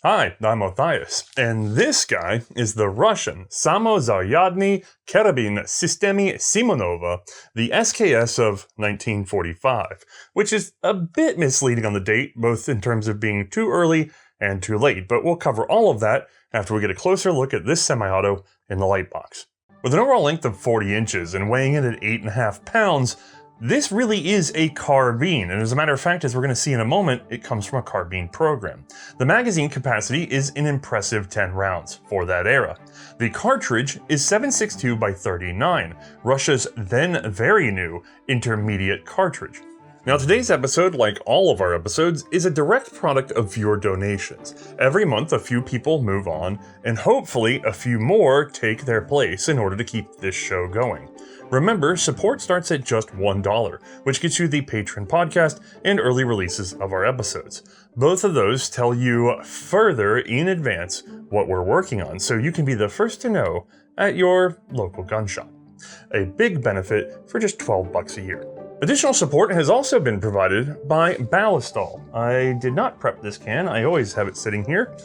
Hi, I'm Othais, and this guy is the Russian Samozaryadny Karabin Systemi Simonova, the SKS of 1945, which is a bit misleading on the date, both in terms of being too early and too late, but we'll cover all of that after we get a closer look at this semi-auto in the light box. With an overall length of 40 inches and weighing in at 8.5 pounds, this really is a carbine, and as a matter of fact, as we're going to see in a moment, it comes from a carbine program. The magazine capacity is an impressive 10 rounds for that era. The cartridge is 7.62 by 39, Russia's then very new intermediate cartridge. Now today's episode, like all of our episodes, is a direct product of viewer donations. Every month a few people move on, and hopefully a few more take their place in order to keep this show going. Remember, support starts at just $1, which gets you the Patron podcast and early releases of our episodes. Both of those tell you further in advance what we're working on, so you can be the first to know at your local gun shop. A big benefit for just $12 a year. Additional support has also been provided by Ballistol. I did not prep this can, I always have it sitting here.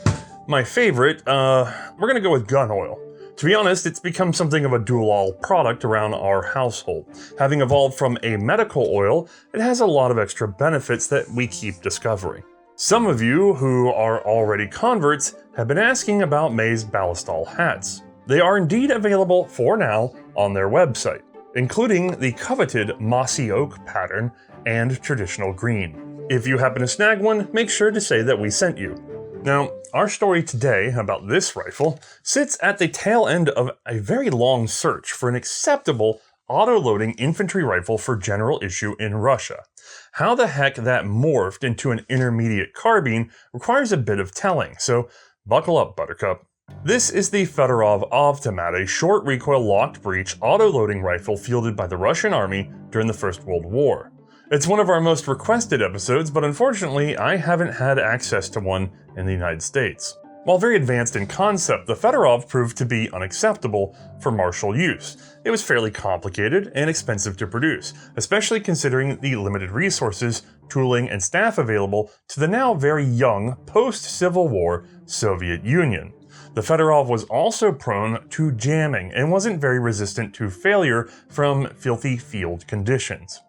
My favorite, we're gonna go with gun oil. To be honest, it's become something of a dual-all product around our household. Having evolved from a medical oil, it has a lot of extra benefits that we keep discovering. Some of you who are already converts have been asking about Mae's Ballistol hats. They are indeed available for now on their website, including the coveted mossy oak pattern and traditional green. If you happen to snag one, make sure to say that we sent you. Now, our story today about this rifle sits at the tail end of a very long search for an acceptable auto-loading infantry rifle for general issue in Russia. How the heck that morphed into an intermediate carbine requires a bit of telling, so buckle up, Buttercup. This is the Fedorov Avtomat, a short recoil locked breech auto-loading rifle fielded by the Russian army during the First World War. It's one of our most requested episodes, but unfortunately I haven't had access to one in the United States. While very advanced in concept, the Fedorov proved to be unacceptable for martial use. It was fairly complicated and expensive to produce, especially considering the limited resources, tooling, and staff available to the now very young post-Civil War Soviet Union. The Fedorov was also prone to jamming and wasn't very resistant to failure from filthy field conditions.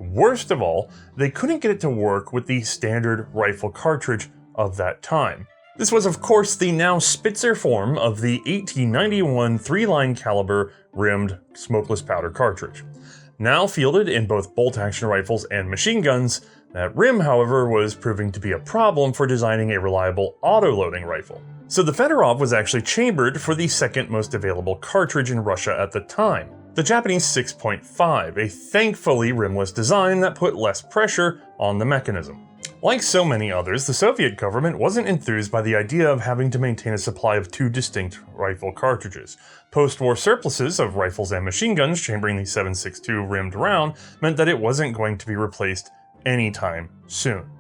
Worst of all, they couldn't get it to work with the standard rifle cartridge of that time. This was of course the now Spitzer form of the 1891 3-line caliber rimmed smokeless powder cartridge. Now fielded in both bolt-action rifles and machine guns, that rim however was proving to be a problem for designing a reliable auto-loading rifle. So the Fedorov was actually chambered for the second most available cartridge in Russia at the time, the Japanese 6.5, a thankfully rimless design that put less pressure on the mechanism. Like so many others, the Soviet government wasn't enthused by the idea of having to maintain a supply of two distinct rifle cartridges. Post-war surpluses of rifles and machine guns chambering the 7.62 rimmed round meant that it wasn't going to be replaced anytime soon.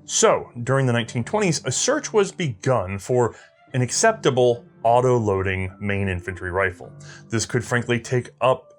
So, during the 1920s, a search was begun for an acceptable auto-loading main infantry rifle. This could frankly take up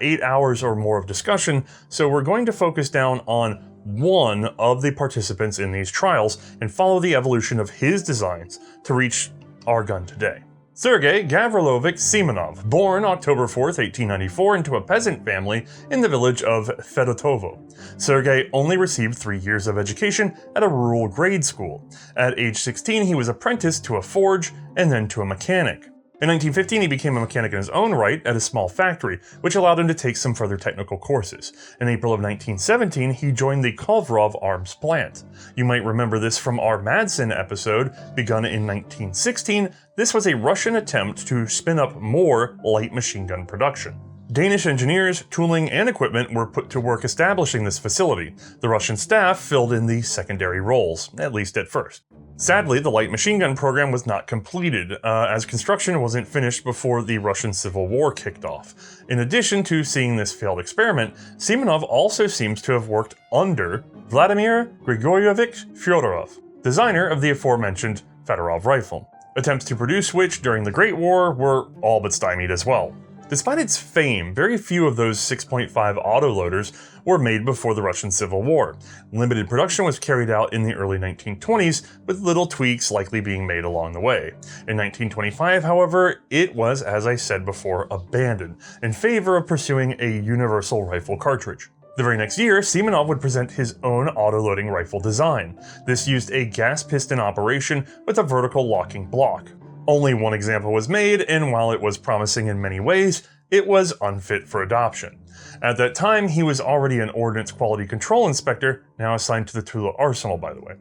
8 hours or more of discussion, so we're going to focus down on one of the participants in these trials and follow the evolution of his designs to reach our gun today. Sergei Gavrilovich Simonov, born October 4th, 1894 into a peasant family in the village of Fedotovo. Sergei only received 3 years of education at a rural grade school. At age 16, he was apprenticed to a forge and then to a mechanic. In 1915, he became a mechanic in his own right at a small factory, which allowed him to take some further technical courses. In April of 1917, he joined the Kovrov arms plant. You might remember this from our Madsen episode, begun in 1916. This was a Russian attempt to spin up more light machine gun production. Danish engineers, tooling, and equipment were put to work establishing this facility. The Russian staff filled in the secondary roles, at least at first. Sadly, the light machine gun program was not completed, as construction wasn't finished before the Russian Civil War kicked off. In addition to seeing this failed experiment, Simonov also seems to have worked under Vladimir Grigoryevich Fyodorov, designer of the aforementioned Fedorov rifle, attempts to produce which during the Great War were all but stymied as well. Despite its fame, very few of those 6.5 autoloaders were made before the Russian Civil War. Limited production was carried out in the early 1920s, with little tweaks likely being made along the way. In 1925, however, it was, as I said before, abandoned, in favor of pursuing a universal rifle cartridge. The very next year, Simonov would present his own autoloading rifle design. This used a gas piston operation with a vertical locking block. Only one example was made, and while it was promising in many ways, it was unfit for adoption. At that time, he was already an Ordnance Quality Control Inspector, now assigned to the Tula Arsenal, by the way.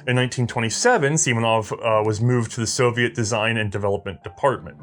In 1927, Simonov was moved to the Soviet Design and Development Department.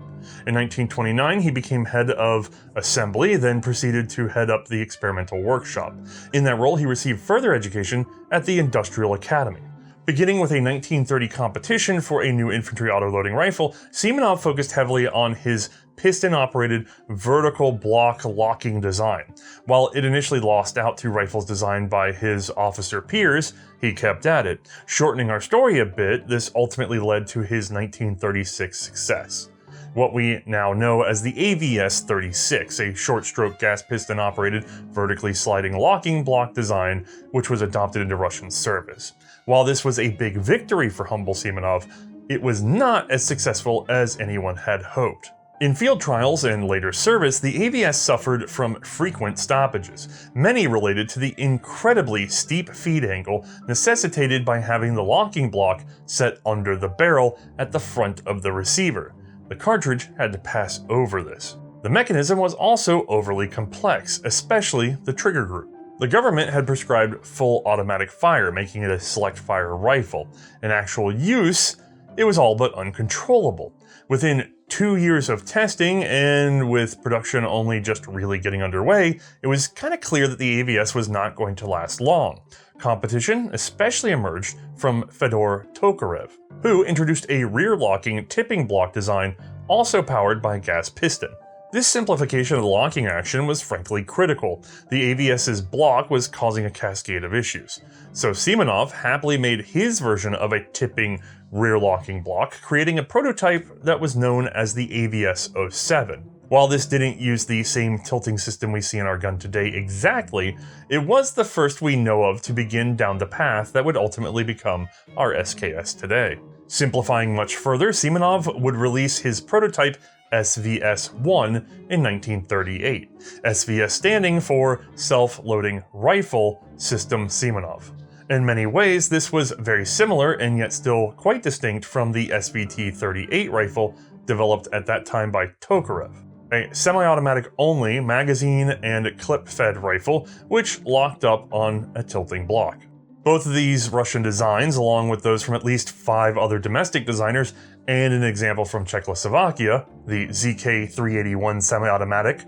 In 1929, he became head of assembly, then proceeded to head up the experimental workshop. In that role, he received further education at the Industrial Academy. Beginning with a 1930 competition for a new infantry autoloading rifle, Simonov focused heavily on his piston-operated vertical block locking design. While it initially lost out to rifles designed by his officer peers, he kept at it. Shortening our story a bit, this ultimately led to his 1936 success. What we now know as the AVS-36, a short-stroke gas piston-operated, vertically sliding locking block design, which was adopted into Russian service. While this was a big victory for humble Simonov, it was not as successful as anyone had hoped. In field trials and later service, the AVS suffered from frequent stoppages, many related to the incredibly steep feed angle necessitated by having the locking block set under the barrel at the front of the receiver. The cartridge had to pass over this. The mechanism was also overly complex, especially the trigger group. The government had prescribed full automatic fire, making it a select fire rifle. In actual use, it was all but uncontrollable. Within 2 years of testing, and with production only just really getting underway, it was kind of clear that the AVS was not going to last long. Competition especially emerged from Fedor Tokarev, who introduced a rear-locking tipping block design also powered by a gas piston. This simplification of the locking action was frankly critical. The AVS's block was causing a cascade of issues. So Simonov happily made his version of a tipping rear locking block, creating a prototype that was known as the AVS-07. While this didn't use the same tilting system we see in our gun today exactly, it was the first we know of to begin down the path that would ultimately become our SKS today. Simplifying much further, Simonov would release his prototype SVS-1 in 1938, SVS standing for Self-Loading Rifle System Simonov. In many ways, this was very similar and yet still quite distinct from the SVT-38 rifle developed at that time by Tokarev, a semi-automatic only magazine and clip-fed rifle which locked up on a tilting block. Both of these Russian designs, along with those from at least 5 other domestic designers and an example from Czechoslovakia, the ZK-381 semi-automatic,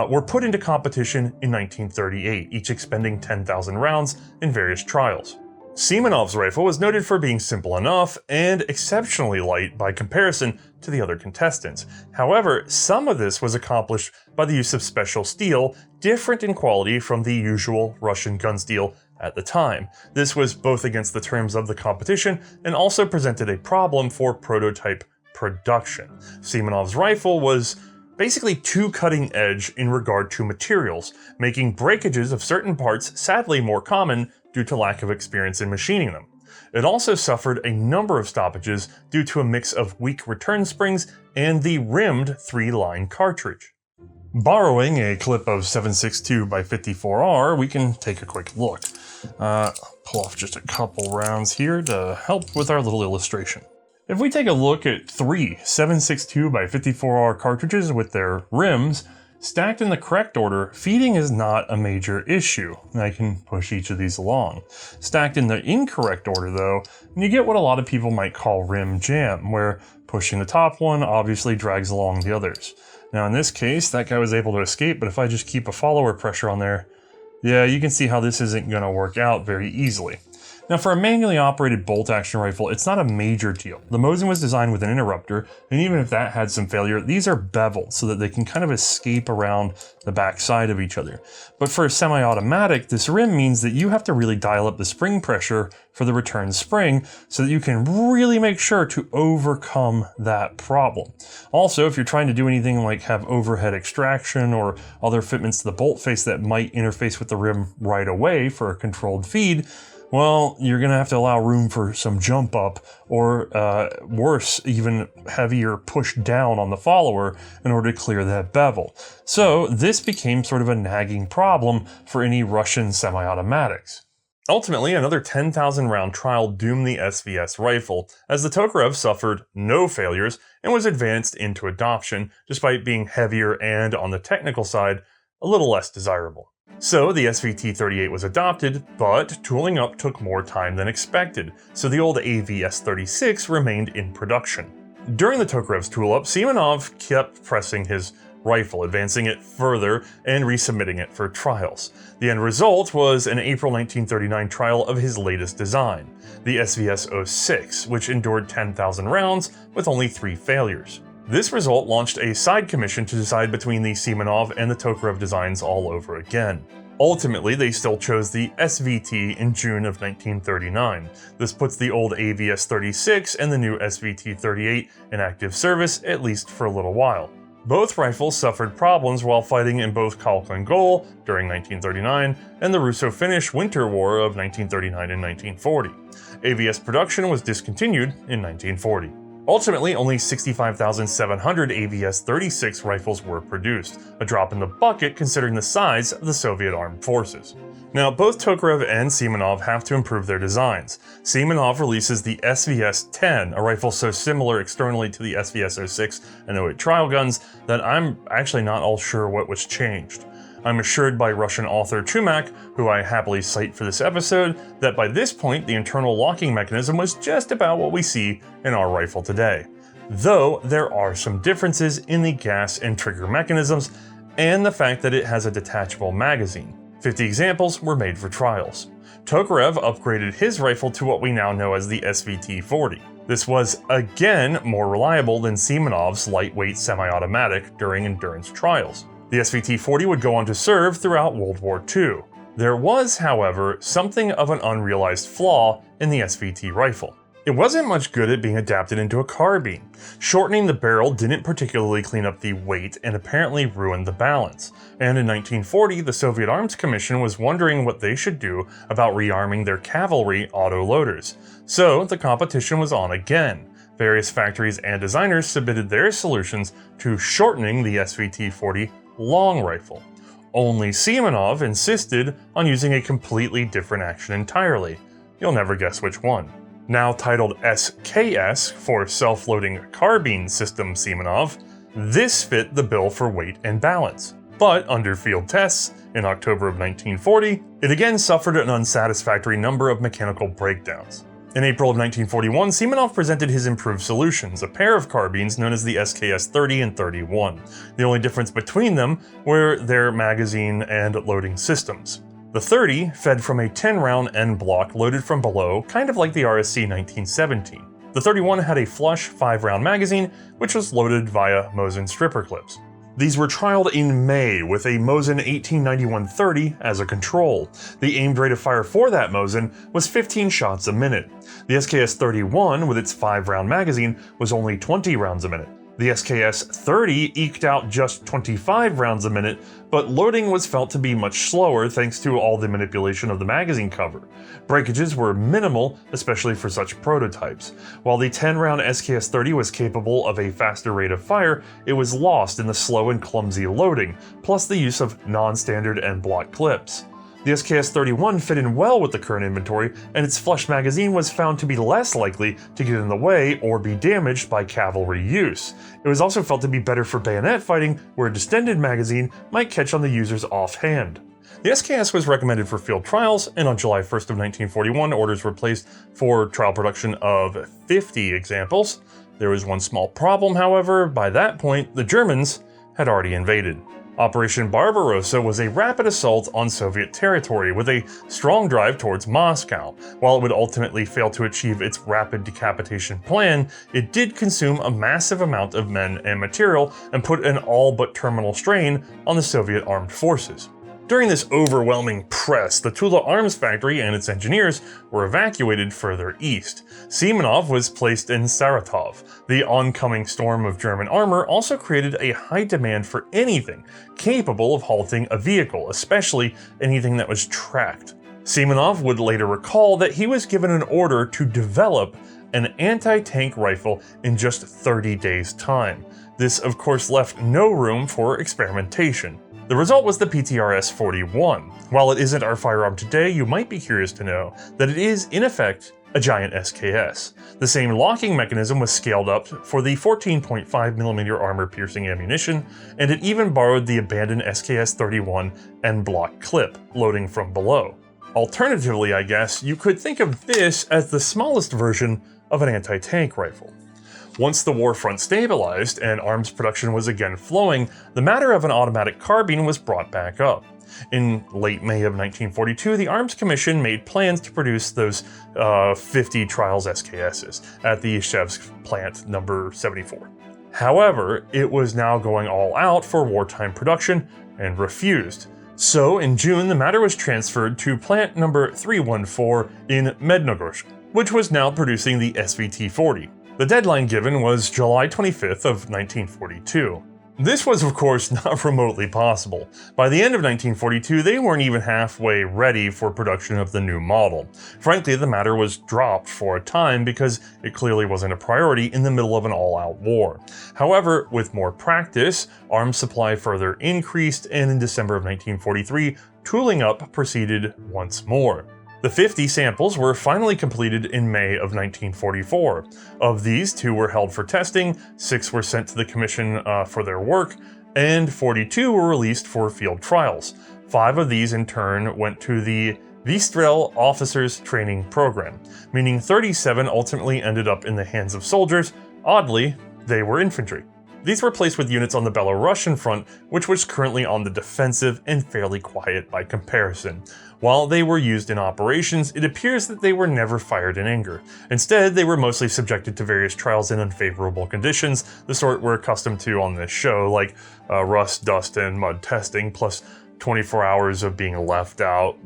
were put into competition in 1938, each expending 10,000 rounds in various trials. Simonov's rifle was noted for being simple enough and exceptionally light by comparison to the other contestants. However, some of this was accomplished by the use of special steel, different in quality from the usual Russian gun steel at the time. This was both against the terms of the competition and also presented a problem for prototype production. Simonov's rifle was basically too cutting edge in regard to materials, making breakages of certain parts sadly more common due to lack of experience in machining them. It also suffered a number of stoppages due to a mix of weak return springs and the rimmed 3-line cartridge. Borrowing a clip of 7.62x54R, we can take a quick look. Pull off just a couple rounds here to help with our little illustration. If we take a look at 3 7.62x54R cartridges with their rims, stacked in the correct order, feeding is not a major issue. I can push each of these along. Stacked in the incorrect order though, you get what a lot of people might call rim jam, where pushing the top one obviously drags along the others. Now in this case, that guy was able to escape, but if I just keep a follower pressure on there, yeah, you can see how this isn't going to work out very easily. Now for a manually operated bolt-action rifle, it's not a major deal. The Mosin was designed with an interrupter, and even if that had some failure, these are beveled so that they can kind of escape around the back side of each other. But for a semi-automatic, this rim means that you have to really dial up the spring pressure for the return spring so that you can really make sure to overcome that problem. Also, if you're trying to do anything like have overhead extraction or other fitments to the bolt face that might interface with the rim right away for a controlled feed, well, you're going to have to allow room for some jump up or worse, even heavier push down on the follower in order to clear that bevel. So this became sort of a nagging problem for any Russian semi-automatics. Ultimately, another 10,000 round trial doomed the SVS rifle, as the Tokarev suffered no failures and was advanced into adoption, despite being heavier and, on the technical side, a little less desirable. So the SVT-38 was adopted, but tooling up took more time than expected, so the old AVS-36 remained in production. During the Tokarev's tool-up, Simonov kept pressing his rifle, advancing it further and resubmitting it for trials. The end result was an April 1939 trial of his latest design, the SVS-06, which endured 10,000 rounds with only 3 failures. This result launched a side commission to decide between the Simonov and the Tokarev designs all over again. Ultimately, they still chose the SVT in June of 1939. This puts the old AVS-36 and the new SVT-38 in active service, at least for a little while. Both rifles suffered problems while fighting in both Khalkh and Gol during 1939 and the Russo-Finnish Winter War of 1939 and 1940. AVS production was discontinued in 1940. Ultimately, only 65,700 AVS-36 rifles were produced, a drop in the bucket considering the size of the Soviet armed forces. Now, both Tokarev and Simonov have to improve their designs. Simonov releases the SVS-10, a rifle so similar externally to the SVS-06 and 08 trial guns that I'm actually not all sure what was changed. I'm assured by Russian author Chumak, who I happily cite for this episode, that by this point the internal locking mechanism was just about what we see in our rifle today. Though there are some differences in the gas and trigger mechanisms, and the fact that it has a detachable magazine. 50 examples were made for trials. Tokarev upgraded his rifle to what we now know as the SVT-40. This was, again, more reliable than Simonov's lightweight semi-automatic during endurance trials. The SVT-40 would go on to serve throughout World War II. There was, however, something of an unrealized flaw in the SVT rifle. It wasn't much good at being adapted into a carbine. Shortening the barrel didn't particularly clean up the weight and apparently ruined the balance. And in 1940, the Soviet Arms Commission was wondering what they should do about rearming their cavalry autoloaders. So the competition was on again. Various factories and designers submitted their solutions to shortening the SVT-40 long rifle. Only Simonov insisted on using a completely different action entirely. You'll never guess which one. Now titled SKS for Self-Loading Carbine System Simonov, this fit the bill for weight and balance. But under field tests, in October of 1940, it again suffered an unsatisfactory number of mechanical breakdowns. In April of 1941, Simonov presented his improved solutions, a pair of carbines known as the SKS 30 and 31. The only difference between them were their magazine and loading systems. The 30 fed from a 10-round end block loaded from below, kind of like the RSC 1917. The 31 had a flush 5-round magazine, which was loaded via Mosin stripper clips. These were trialed in May with a Mosin 1891-30 as a control. The aimed rate of fire for that Mosin was 15 shots a minute. The SKS-31 with its 5-round magazine was only 20 rounds a minute. The SKS-30 eked out just 25 rounds a minute, but loading was felt to be much slower thanks to all the manipulation of the magazine cover. Breakages were minimal, especially for such prototypes. While the 10-round SKS-30 was capable of a faster rate of fire, it was lost in the slow and clumsy loading, plus the use of non-standard end block clips. The SKS-31 fit in well with the current inventory, and its flush magazine was found to be less likely to get in the way or be damaged by cavalry use. It was also felt to be better for bayonet fighting, where a distended magazine might catch on the user's offhand. The SKS was recommended for field trials, and on July 1st of 1941, orders were placed for trial production of 50 examples. There was one small problem, however. By that point, the Germans had already invaded. Operation Barbarossa was a rapid assault on Soviet territory with a strong drive towards Moscow. While it would ultimately fail to achieve its rapid decapitation plan, it did consume a massive amount of men and material and put an all but terminal strain on the Soviet armed forces. During this overwhelming press, the Tula arms factory and its engineers were evacuated further east. Simonov was placed in Saratov. The oncoming storm of German armor also created a high demand for anything capable of halting a vehicle, especially anything that was tracked. Simonov would later recall that he was given an order to develop an anti-tank rifle in just 30 days' time. This, of course, left no room for experimentation. The result was the PTRS-41. While it isn't our firearm today, you might be curious to know that it is, in effect, a giant SKS. The same locking mechanism was scaled up for the 14.5mm armor-piercing ammunition, and it even borrowed the abandoned SKS-31 en-bloc clip, loading from below. Alternatively, I guess, you could think of this as the smallest version of an anti-tank rifle. Once the war front stabilized and arms production was again flowing, the matter of an automatic carbine was brought back up. In late May of 1942, the Arms Commission made plans to produce those 50 trials SKSs at the Izhevsk plant number 74. However, it was now going all out for wartime production and refused. So in June, the matter was transferred to plant number 314 in Mednogorsk, which was now producing the SVT-40. The deadline given was July 25th of 1942. This was, of course, not remotely possible. By the end of 1942, they weren't even halfway ready for production of the new model. Frankly, the matter was dropped for a time because it clearly wasn't a priority in the middle of an all-out war. However, with more practice, arms supply further increased, and in December of 1943, tooling up proceeded once more. The 50 samples were finally completed in May of 1944. Of these, 2 were held for testing, 6 were sent to the Commission for their work, and 42 were released for field trials. 5 of these in turn went to the Vystrel Officers Training Program, meaning 37 ultimately ended up in the hands of soldiers. Oddly, they were infantry. These were placed with units on the Belarusian front, which was currently on the defensive and fairly quiet by comparison. While they were used in operations, it appears that they were never fired in anger. Instead, they were mostly subjected to various trials in unfavorable conditions, the sort we're accustomed to on this show, like rust, dust, and mud testing, plus 24 hours of being left out,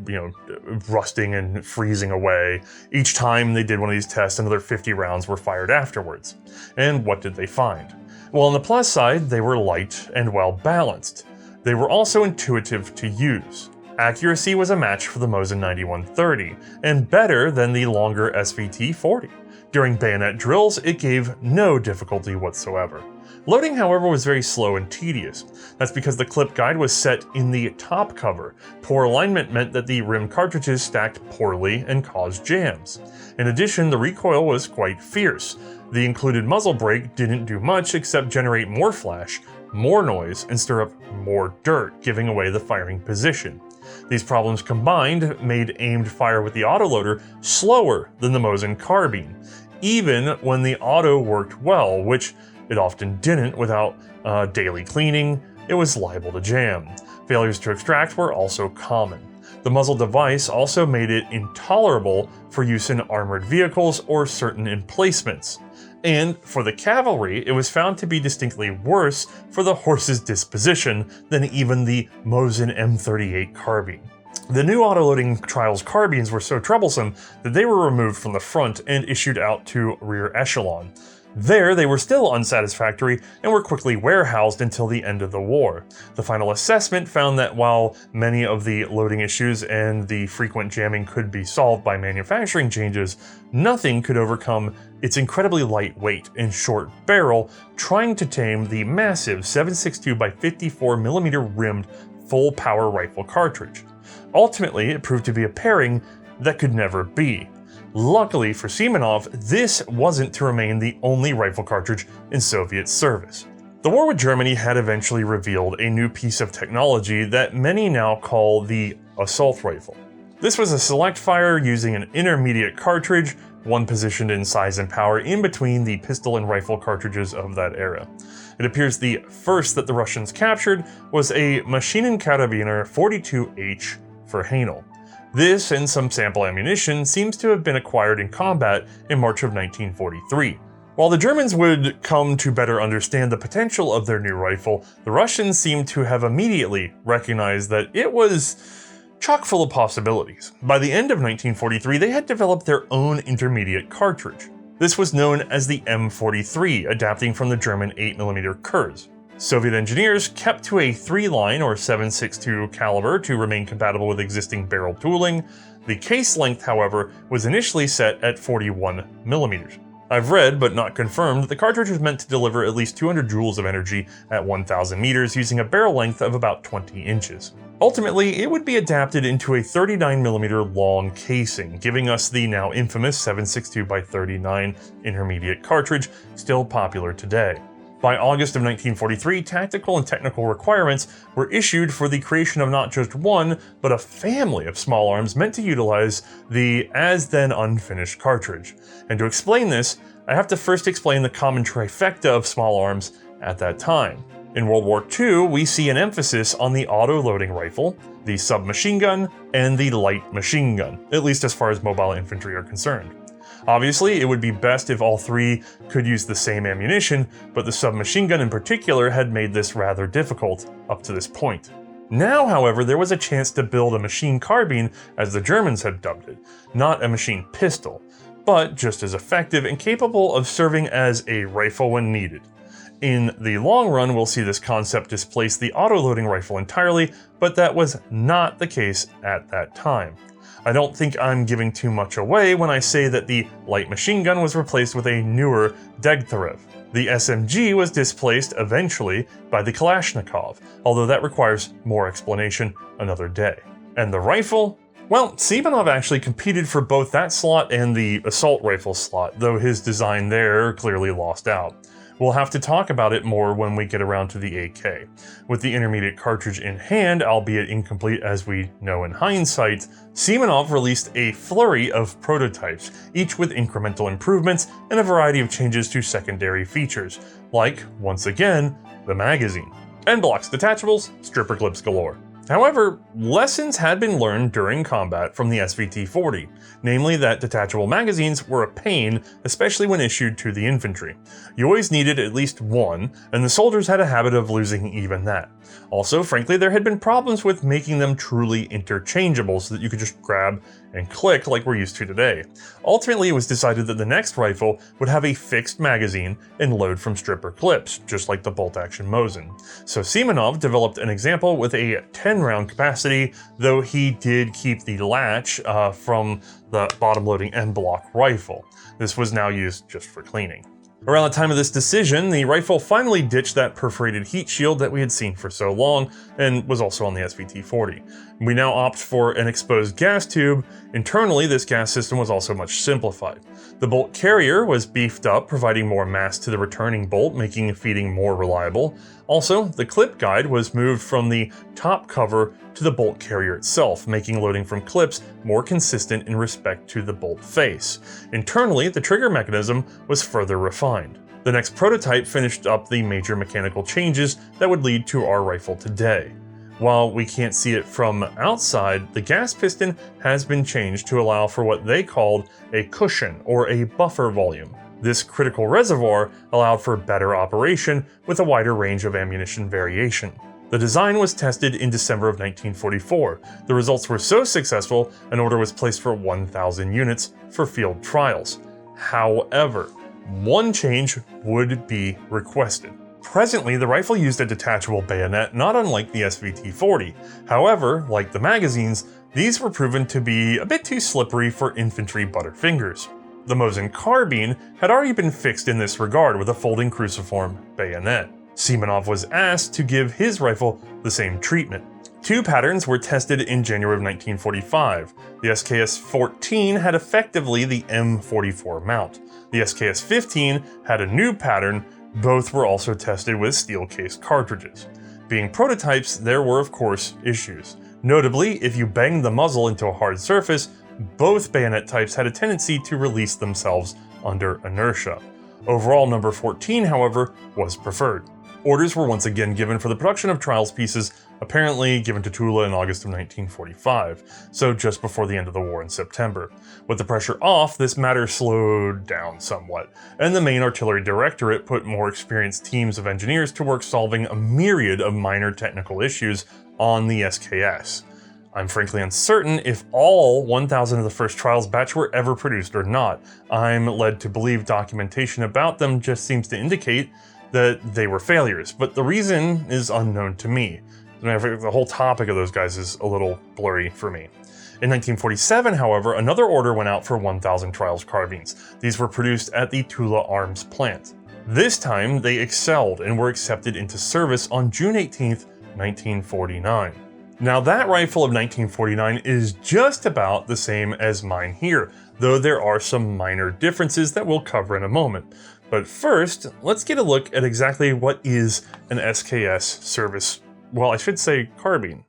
rusting and freezing away. Each time they did one of these tests, another 50 rounds were fired afterwards. And what did they find? Well, on the plus side, they were light and well balanced. They were also intuitive to use. Accuracy was a match for the Mosin 9130, and better than the longer SVT-40. During bayonet drills, it gave no difficulty whatsoever. Loading, however, was very slow and tedious. That's because the clip guide was set in the top cover. Poor alignment meant that the rim cartridges stacked poorly and caused jams. In addition, the recoil was quite fierce. The included muzzle brake didn't do much except generate more flash, more noise, and stir up more dirt, giving away the firing position. These problems combined made aimed fire with the autoloader slower than the Mosin carbine, even when the auto worked well, which it often didn't without daily cleaning. It was liable to jam. Failures to extract were also common. The muzzle device also made it intolerable for use in armored vehicles or certain emplacements. And for the cavalry, it was found to be distinctly worse for the horse's disposition than even the Mosin M38 carbine. The new autoloading trials carbines were so troublesome that they were removed from the front and issued out to rear echelon. There, they were still unsatisfactory and were quickly warehoused until the end of the war. The final assessment found that while many of the loading issues and the frequent jamming could be solved by manufacturing changes, nothing could overcome its incredibly light weight and short barrel trying to tame the massive 7.62x54mm rimmed full-power rifle cartridge. Ultimately, it proved to be a pairing that could never be. Luckily for Simonov, this wasn't to remain the only rifle cartridge in Soviet service. The war with Germany had eventually revealed a new piece of technology that many now call the assault rifle. This was a select fire using an intermediate cartridge, one positioned in size and power in between the pistol and rifle cartridges of that era. It appears the first that the Russians captured was a Maschinenkarabiner 42H for Haenel. This and some sample ammunition seems to have been acquired in combat in March of 1943. While the Germans would come to better understand the potential of their new rifle, the Russians seem to have immediately recognized that it was chock full of possibilities. By the end of 1943, they had developed their own intermediate cartridge. This was known as the M43, adapting from the German 8mm Kurz. Soviet engineers kept to a 3-line or 7.62 caliber to remain compatible with existing barrel tooling. The case length, however, was initially set at 41mm. I've read, but not confirmed, that the cartridge was meant to deliver at least 200 joules of energy at 1,000 meters using a barrel length of about 20 inches. Ultimately, it would be adapted into a 39mm long casing, giving us the now infamous 7.62x39 intermediate cartridge, still popular today. By August of 1943, tactical and technical requirements were issued for the creation of not just one, but a family of small arms meant to utilize the as-then unfinished cartridge. And to explain this, I have to first explain the common trifecta of small arms at that time. In World War II, we see an emphasis on the auto-loading rifle, the submachine gun, and the light machine gun, at least as far as mobile infantry are concerned. Obviously, it would be best if all three could use the same ammunition, but the submachine gun in particular had made this rather difficult up to this point. Now, however, there was a chance to build a machine carbine, as the Germans had dubbed it, not a machine pistol, but just as effective and capable of serving as a rifle when needed. In the long run, we'll see this concept displace the auto-loading rifle entirely, but that was not the case at that time. I don't think I'm giving too much away when I say that the light machine gun was replaced with a newer Degtyarev. The SMG was displaced eventually by the Kalashnikov, although that requires more explanation another day. And the rifle? Well, Simonov actually competed for both that slot and the assault rifle slot, though his design there clearly lost out. We'll have to talk about it more when we get around to the AK. With the intermediate cartridge in hand, albeit incomplete as we know in hindsight, Simonov released a flurry of prototypes, each with incremental improvements and a variety of changes to secondary features, like, once again, the magazine. End blocks, detachables, stripper clips galore. However, lessons had been learned during combat from the SVT-40, namely that detachable magazines were a pain, especially when issued to the infantry. You always needed at least one, and the soldiers had a habit of losing even that. Also, frankly, there had been problems with making them truly interchangeable so that you could just grab and click like we're used to today. Ultimately, it was decided that the next rifle would have a fixed magazine and load from stripper clips, just like the bolt-action Mosin. So Simonov developed an example with a 10-round capacity, though he did keep the latch from the bottom-loading end-block rifle. This was now used just for cleaning. Around the time of this decision, the rifle finally ditched that perforated heat shield that we had seen for so long, and was also on the SVT-40. We now opt for an exposed gas tube. Internally, this gas system was also much simplified. The bolt carrier was beefed up, providing more mass to the returning bolt, making feeding more reliable. Also, the clip guide was moved from the top cover to the bolt carrier itself, making loading from clips more consistent in respect to the bolt face. Internally, the trigger mechanism was further refined. The next prototype finished up the major mechanical changes that would lead to our rifle today. While we can't see it from outside, the gas piston has been changed to allow for what they called a cushion or a buffer volume. This critical reservoir allowed for better operation with a wider range of ammunition variation. The design was tested in December of 1944. The results were so successful, an order was placed for 1,000 units for field trials. However, one change would be requested. Presently, the rifle used a detachable bayonet, not unlike the SVT-40. However, like the magazines, these were proven to be a bit too slippery for infantry butterfingers. The Mosin carbine had already been fixed in this regard with a folding cruciform bayonet. Simonov was asked to give his rifle the same treatment. Two patterns were tested in January of 1945. The SKS-14 had effectively the M44 mount. The SKS-15 had a new pattern. Both were also tested with steel-cased cartridges. Being prototypes, there were of course issues. Notably, if you banged the muzzle into a hard surface, both bayonet types had a tendency to release themselves under inertia. Overall, number 14, however, was preferred. Orders were once again given for the production of trials pieces, apparently given to Tula in August of 1945, so just before the end of the war in September. With the pressure off, this matter slowed down somewhat, and the main artillery directorate put more experienced teams of engineers to work solving a myriad of minor technical issues on the SKS. I'm frankly uncertain if all 1,000 of the first trials batch were ever produced or not. I'm led to believe documentation about them just seems to indicate that they were failures, but the reason is unknown to me. The whole topic of those guys is a little blurry for me. In 1947, however, another order went out for 1,000 trials carbines. These were produced at the Tula Arms plant. This time, they excelled and were accepted into service on June 18th, 1949. Now that rifle of 1949 is just about the same as mine here, though there are some minor differences that we'll cover in a moment. But first, let's get a look at exactly what is an SKS service, well, I should say carbine.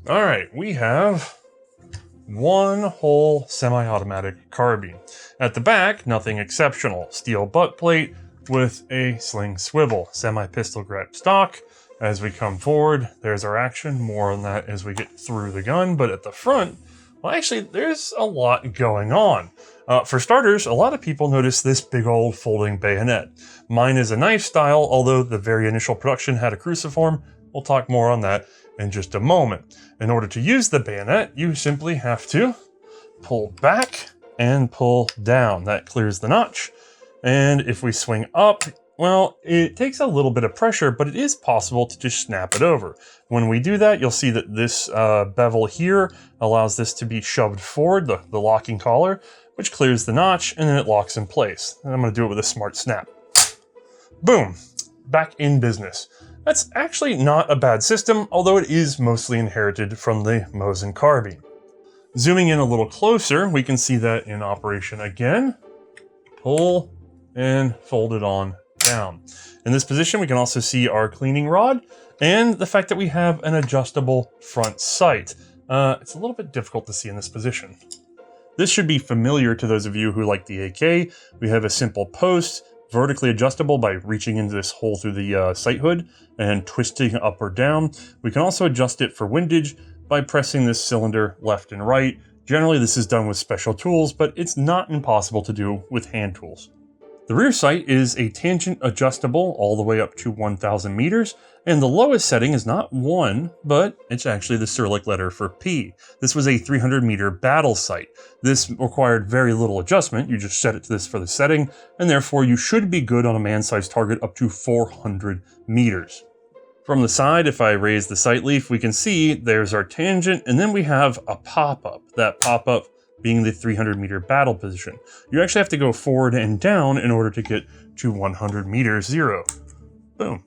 All right, we have one whole semi-automatic carbine. At the back, nothing exceptional. Steel butt plate with a sling swivel. Semi-pistol grip stock. As we come forward, there's our action. More on that as we get through the gun. But at the front, well, actually, there's a lot going on. For starters, a lot of people notice this big old folding bayonet. Mine is a knife style, although the very initial production had a cruciform. We'll talk more on that in just a moment. In order to use the bayonet, you simply have to pull back and pull down. That clears the notch. And if we swing up, well, it takes a little bit of pressure, but it is possible to just snap it over. When we do that, you'll see that this bevel here allows this to be shoved forward, the locking collar, which clears the notch, and then it locks in place. And I'm going to do it with a smart snap. Boom, back in business. That's actually not a bad system, although it is mostly inherited from the Mosin carbine. Zooming in a little closer, we can see that in operation again. Pull and fold it on down. In this position, we can also see our cleaning rod and the fact that we have an adjustable front sight. It's a little bit difficult to see in this position. This should be familiar to those of you who like the AK. We have a simple post, vertically adjustable by reaching into this hole through the sight hood and twisting up or down. We can also adjust it for windage by pressing this cylinder left and right. Generally, this is done with special tools, but it's not impossible to do with hand tools. The rear sight is a tangent adjustable all the way up to 1,000 meters, and the lowest setting is not 1, but it's actually the Cyrillic letter for P. This was a 300 meter battle sight. This required very little adjustment. You just set it to this for the setting, and therefore you should be good on a man-sized target up to 400 meters. From the side, if I raise the sight leaf, we can see there's our tangent, and then we have a pop-up. That pop-up being the 300 meter battle position. You actually have to go forward and down in order to get to 100 meters zero. Boom.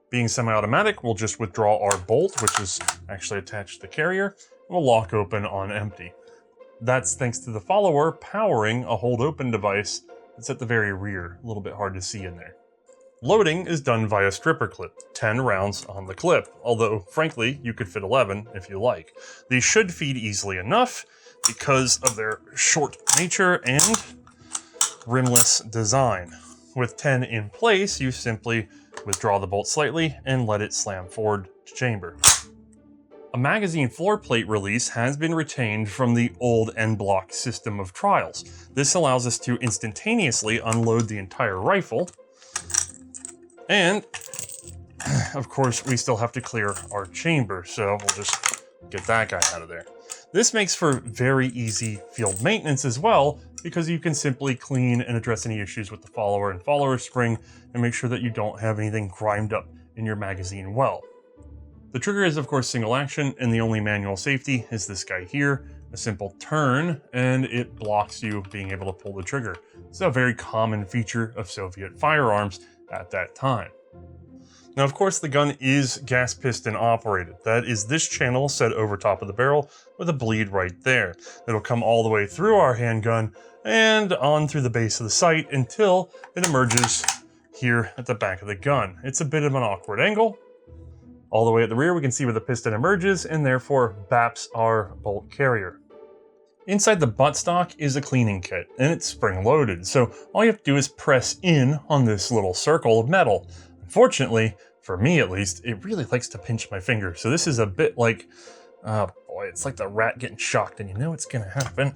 Being semi-automatic, we'll just withdraw our bolt, which is actually attached to the carrier, and we'll lock open on empty. That's thanks to the follower powering a hold open device that's at the very rear, a little bit hard to see in there. Loading is done via stripper clip, 10 rounds on the clip, although frankly, you could fit 11 if you like. These should feed easily enough because of their short nature and rimless design. With 10 in place, you simply withdraw the bolt slightly and let it slam forward to chamber. A magazine floor plate release has been retained from the old N-block system of trials. This allows us to instantaneously unload the entire rifle, and of course we still have to clear our chamber, so we'll just get that guy out of there. This makes for very easy field maintenance as well, because you can simply clean and address any issues with the follower and follower spring and make sure that you don't have anything grimed up in your magazine well. The trigger is of course single action, and the only manual safety is this guy here. A simple turn and it blocks you being able to pull the trigger. It's a very common feature of Soviet firearms at that time. Now, of course, the gun is gas piston operated. That is this channel set over top of the barrel with a bleed right there. It'll come all the way through our handgun and on through the base of the sight until it emerges here at the back of the gun. It's a bit of an awkward angle. All the way at the rear, we can see where the piston emerges and therefore baps our bolt carrier. Inside the buttstock is a cleaning kit, and it's spring-loaded, so all you have to do is press in on this little circle of metal. Unfortunately, for me at least, it really likes to pinch my finger. So this is a bit like, oh boy, it's like the rat getting shocked, and you know it's gonna happen.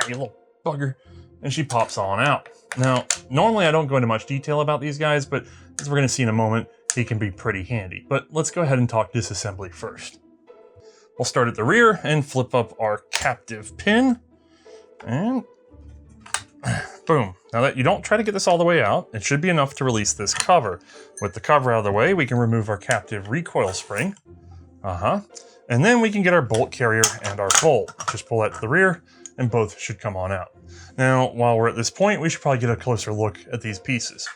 You little bugger. And she pops on out. Now, normally I don't go into much detail about these guys, but as we're gonna see in a moment, he can be pretty handy. But let's go ahead and talk disassembly first. We'll start at the rear and flip up our captive pin. And boom. Now that you don't try to get this all the way out, it should be enough to release this cover. With the cover out of the way, we can remove our captive recoil spring. And then we can get our bolt carrier and our bolt. Just pull that to the rear and both should come on out. Now, while we're at this point, we should probably get a closer look at these pieces.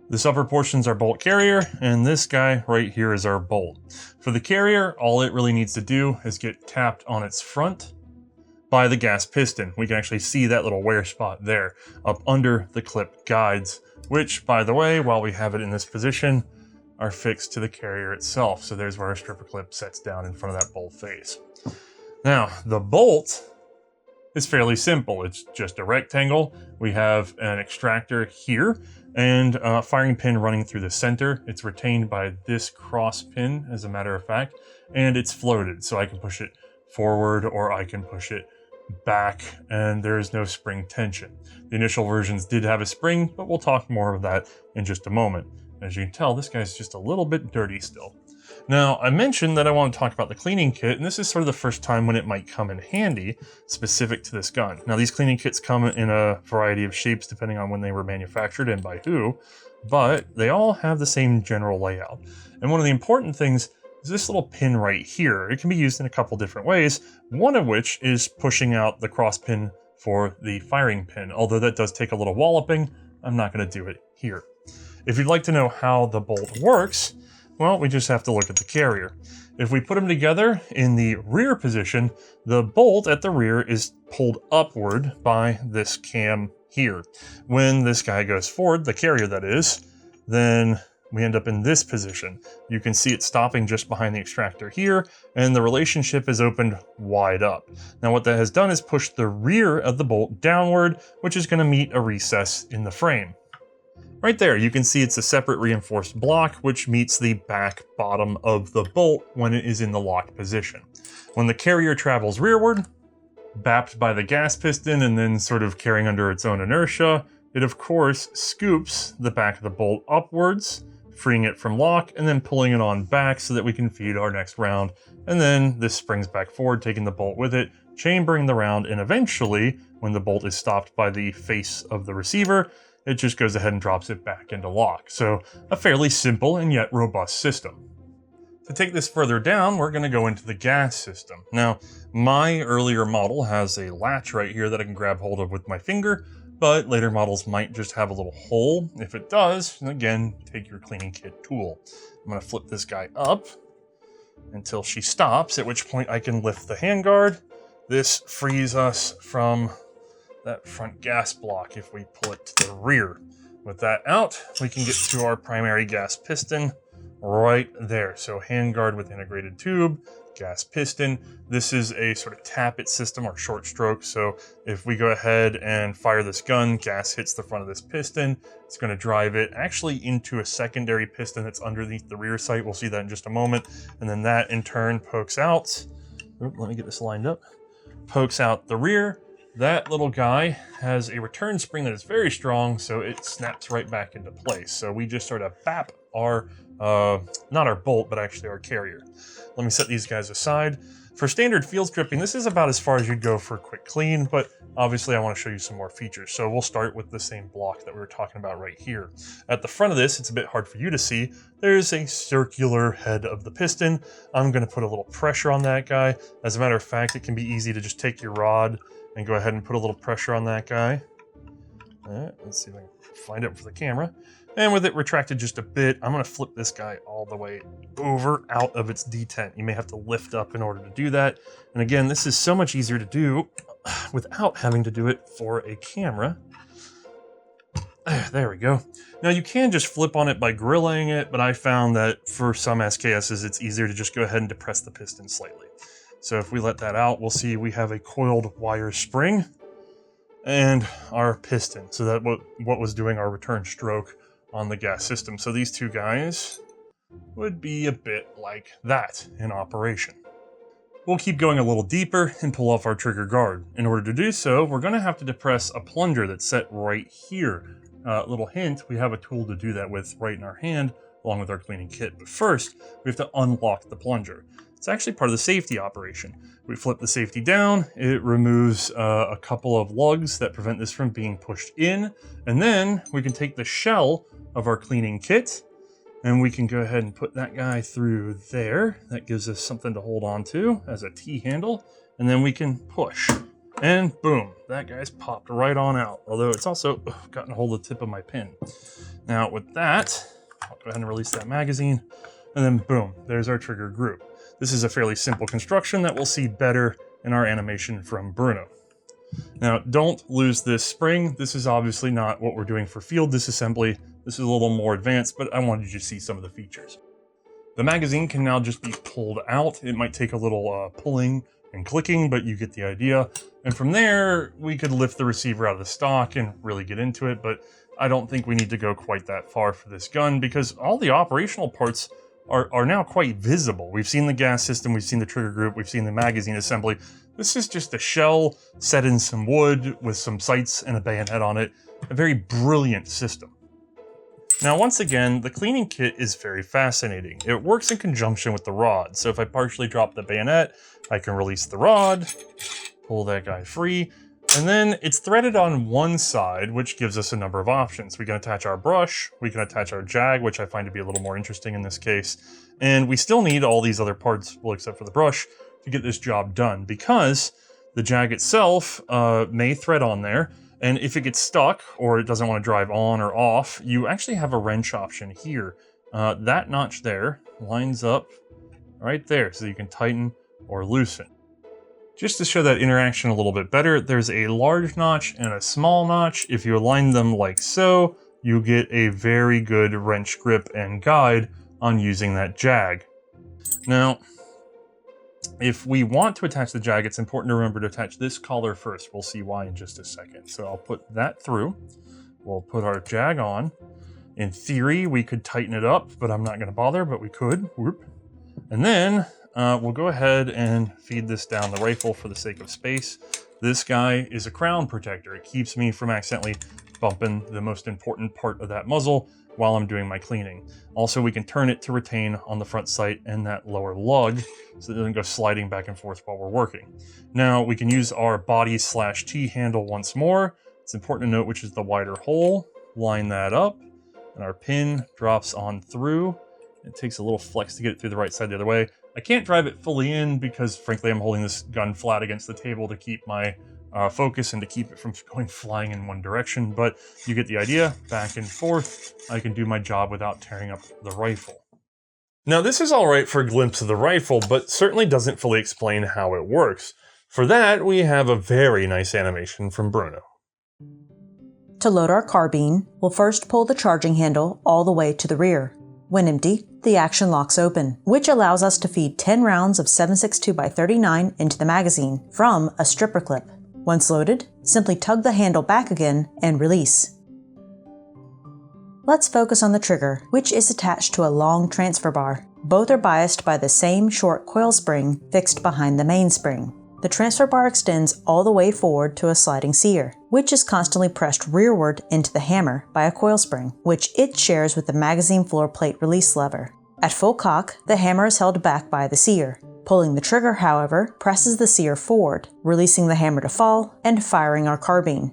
This upper portion is our bolt carrier, and this guy right here is our bolt. For the carrier, all it really needs to do is get tapped on its front by the gas piston. We can actually see that little wear spot there up under the clip guides, which, by the way, while we have it in this position, are fixed to the carrier itself. So there's where our stripper clip sets down in front of that bolt face. Now, the bolt is fairly simple. It's just a rectangle. We have an extractor here and a firing pin running through the center. It's retained by this cross pin, as a matter of fact, and it's floated. So I can push it forward or I can push it back, and there is no spring tension. The initial versions did have a spring, but we'll talk more of that in just a moment. As you can tell, this guy's just a little bit dirty still. Now, I mentioned that I want to talk about the cleaning kit, and this is sort of the first time when it might come in handy specific to this gun. Now, these cleaning kits come in a variety of shapes depending on when they were manufactured and by who, but they all have the same general layout. And one of the important things is this little pin right here. It can be used in a couple different ways, one of which is pushing out the cross pin for the firing pin. Although that does take a little walloping, I'm not going to do it here. If you'd like to know how the bolt works, well, we just have to look at the carrier. If we put them together in the rear position, the bolt at the rear is pulled upward by this cam here. When this guy goes forward, the carrier that is, then we end up in this position. You can see it stopping just behind the extractor here, and the relationship is opened wide up. Now what that has done is push the rear of the bolt downward, which is going to meet a recess in the frame. Right there, you can see it's a separate reinforced block, which meets the back bottom of the bolt when it is in the locked position. When the carrier travels rearward, bapped by the gas piston and then sort of carrying under its own inertia, it of course scoops the back of the bolt upwards, freeing it from lock and then pulling it on back so that we can feed our next round. And then this springs back forward, taking the bolt with it, chambering the round, and eventually, when the bolt is stopped by the face of the receiver, it just goes ahead and drops it back into lock. So a fairly simple and yet robust system. To take this further down, we're going to go into the gas system. Now, my earlier model has a latch right here that I can grab hold of with my finger, but later models might just have a little hole. If it does, again, take your cleaning kit tool. I'm going to flip this guy up until she stops, at which point I can lift the handguard. This frees us from that front gas block if we pull it to the rear. With that out, we can get to our primary gas piston right there. So handguard with integrated tube, gas piston. This is a sort of tap-it system or short stroke. So if we go ahead and fire this gun, gas hits the front of this piston. It's going to drive it actually into a secondary piston that's underneath the rear sight. We'll see that in just a moment. And then that in turn pokes out. Let me get this lined up. Pokes out the rear. That little guy has a return spring that is very strong, so it snaps right back into place. So we just sort of bap our, not our bolt, but actually our carrier. Let me set these guys aside. For standard field stripping, this is about as far as you'd go for a quick clean, but obviously I want to show you some more features. So we'll start with the same block that we were talking about right here. At the front of this, it's a bit hard for you to see. There's a circular head of the piston. I'm going to put a little pressure on that guy. As a matter of fact, it can be easy to just take your rod and go ahead and put a little pressure on that guy. Let's see if I can find it for the camera. And with it retracted just a bit, I'm gonna flip this guy all the way over out of its detent. You may have to lift up in order to do that. And again, this is so much easier to do without having to do it for a camera. There we go. Now you can just flip on it by grilling it, but I found that for some SKSs, it's easier to just go ahead and depress the piston slightly. So if we let that out, we'll see we have a coiled wire spring and our piston. So that what was doing our return stroke on the gas system. So these two guys would be a bit like that in operation. We'll keep going a little deeper and pull off our trigger guard. In order to do so, we're going to have to depress a plunger that's set right here. Little hint, we have a tool to do that with right in our hand, along with our cleaning kit. But first, we have to unlock the plunger. It's actually part of the safety operation. We flip the safety down, it removes a couple of lugs that prevent this from being pushed in, and then we can take the shell of our cleaning kit, and we can go ahead and put that guy through there. That gives us something to hold on to as a T-handle, and then we can push. And boom, that guy's popped right on out. Although it's also gotten a hold of the tip of my pin. Now with that, I'll go ahead and release that magazine, and then boom, there's our trigger group. This is a fairly simple construction that we'll see better in our animation from Bruno. Now, don't lose this spring. This is obviously not what we're doing for field disassembly. This is a little more advanced, but I wanted you to see some of the features. The magazine can now just be pulled out. It might take a little pulling and clicking, but you get the idea. And from there, we could lift the receiver out of the stock and really get into it, but I don't think we need to go quite that far for this gun because all the operational parts are now quite visible. We've seen the gas system, we've seen the trigger group, we've seen the magazine assembly. This is just a shell set in some wood with some sights and a bayonet on it. A very brilliant system. Now, once again, the cleaning kit is very fascinating. It works in conjunction with the rod. So if I partially drop the bayonet, I can release the rod, pull that guy free, and then it's threaded on one side, which gives us a number of options. We can attach our brush, we can attach our jag, which I find to be a little more interesting in this case. And we still need all these other parts, well, except for the brush, to get this job done because the jag itself may thread on there. And if it gets stuck or it doesn't want to drive on or off, you actually have a wrench option here. That notch there lines up right there so you can tighten or loosen. Just to show that interaction a little bit better, there's a large notch and a small notch. If you align them like so, you get a very good wrench grip and guide on using that jag. Now, if we want to attach the jag, it's important to remember to attach this collar first. We'll see why in just a second. So I'll put that through. We'll put our jag on. In theory, we could tighten it up, but I'm not going to bother, but we could. Whoop. And then we'll go ahead and feed this down the rifle for the sake of space. This guy is a crown protector. It keeps me from accidentally bumping the most important part of that muzzle while I'm doing my cleaning. Also, we can turn it to retain on the front sight and that lower lug so it doesn't go sliding back and forth while we're working. Now, we can use our body/T handle once more. It's important to note which is the wider hole. Line that up, and our pin drops on through. It takes a little flex to get it through the right side the other way. I can't drive it fully in because, frankly, I'm holding this gun flat against the table to keep my focus and to keep it from going flying in one direction, but you get the idea. Back and forth, I can do my job without tearing up the rifle. Now, this is all right for a glimpse of the rifle, but certainly doesn't fully explain how it works. For that, we have a very nice animation from Bruno. To load our carbine, we'll first pull the charging handle all the way to the rear. When empty, the action locks open, which allows us to feed 10 rounds of 7.62x39 into the magazine from a stripper clip. Once loaded, simply tug the handle back again and release. Let's focus on the trigger, which is attached to a long transfer bar. Both are biased by the same short coil spring fixed behind the mainspring. The transfer bar extends all the way forward to a sliding sear, which is constantly pressed rearward into the hammer by a coil spring, which it shares with the magazine floor plate release lever. At full cock, the hammer is held back by the sear. Pulling the trigger, however, presses the sear forward, releasing the hammer to fall and firing our carbine.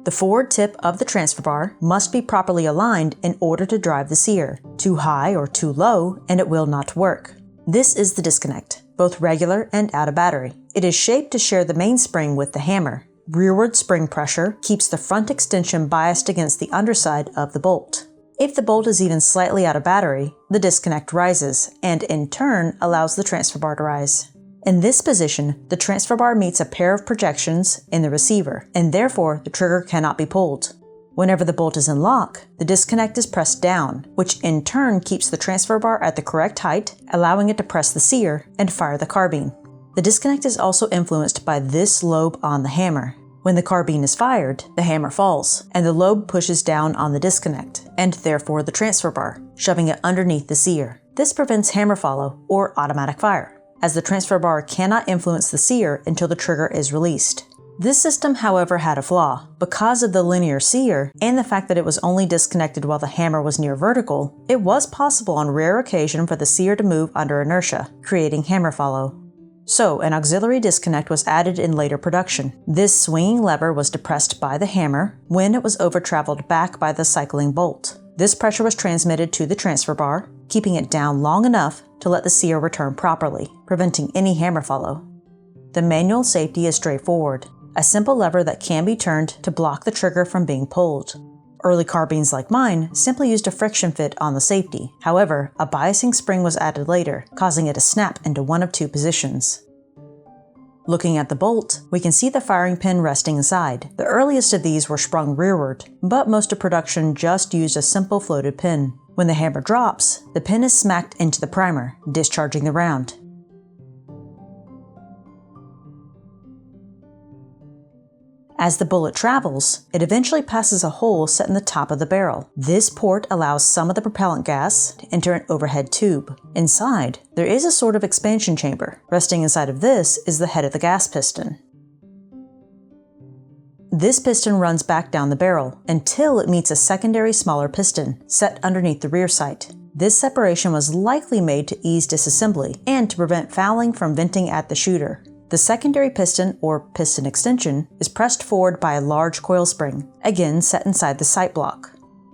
The forward tip of the transfer bar must be properly aligned in order to drive the sear. Too high or too low, and it will not work. This is the disconnect, both regular and out of battery. It is shaped to share the mainspring with the hammer. Rearward spring pressure keeps the front extension biased against the underside of the bolt. If the bolt is even slightly out of battery, the disconnect rises, and in turn allows the transfer bar to rise. In this position, the transfer bar meets a pair of projections in the receiver, and therefore the trigger cannot be pulled. Whenever the bolt is in lock, the disconnect is pressed down, which in turn keeps the transfer bar at the correct height, allowing it to press the sear and fire the carbine. The disconnect is also influenced by this lobe on the hammer. When the carbine is fired, the hammer falls, and the lobe pushes down on the disconnect, and therefore the transfer bar, shoving it underneath the sear. This prevents hammer follow, or automatic fire, as the transfer bar cannot influence the sear until the trigger is released. This system, however, had a flaw. Because of the linear sear, and the fact that it was only disconnected while the hammer was near vertical, it was possible on rare occasion for the sear to move under inertia, creating hammer follow. So, an auxiliary disconnect was added in later production. This swinging lever was depressed by the hammer when it was over-traveled back by the cycling bolt. This pressure was transmitted to the transfer bar, keeping it down long enough to let the sear return properly, preventing any hammer follow. The manual safety is straightforward. A simple lever that can be turned to block the trigger from being pulled. Early carbines like mine simply used a friction fit on the safety. However, a biasing spring was added later, causing it to snap into one of two positions. Looking at the bolt, we can see the firing pin resting inside. The earliest of these were sprung rearward, but most of production just used a simple floated pin. When the hammer drops, the pin is smacked into the primer, discharging the round. As the bullet travels, it eventually passes a hole set in the top of the barrel. This port allows some of the propellant gas to enter an overhead tube. Inside, there is a sort of expansion chamber. Resting inside of this is the head of the gas piston. This piston runs back down the barrel until it meets a secondary smaller piston set underneath the rear sight. This separation was likely made to ease disassembly and to prevent fouling from venting at the shooter. The secondary piston, or piston extension, is pressed forward by a large coil spring, again set inside the sight block.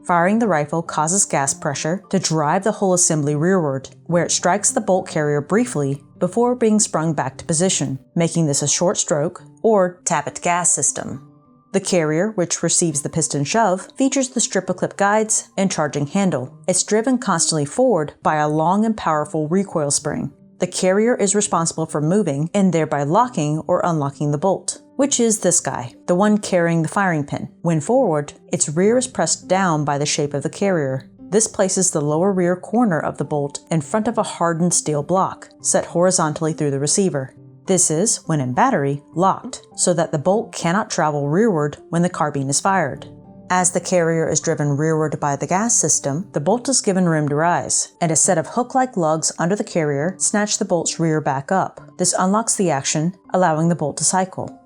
Firing the rifle causes gas pressure to drive the whole assembly rearward, where it strikes the bolt carrier briefly before being sprung back to position, making this a short stroke, or tappet gas system. The carrier, which receives the piston shove, features the strip of clip guides and charging handle. It's driven constantly forward by a long and powerful recoil spring. The carrier is responsible for moving and thereby locking or unlocking the bolt, which is this guy, the one carrying the firing pin. When forward, its rear is pressed down by the shape of the carrier. This places the lower rear corner of the bolt in front of a hardened steel block, set horizontally through the receiver. This is, when in battery, locked, so that the bolt cannot travel rearward when the carbine is fired. As the carrier is driven rearward by the gas system, the bolt is given room to rise, and a set of hook-like lugs under the carrier snatch the bolt's rear back up. This unlocks the action, allowing the bolt to cycle.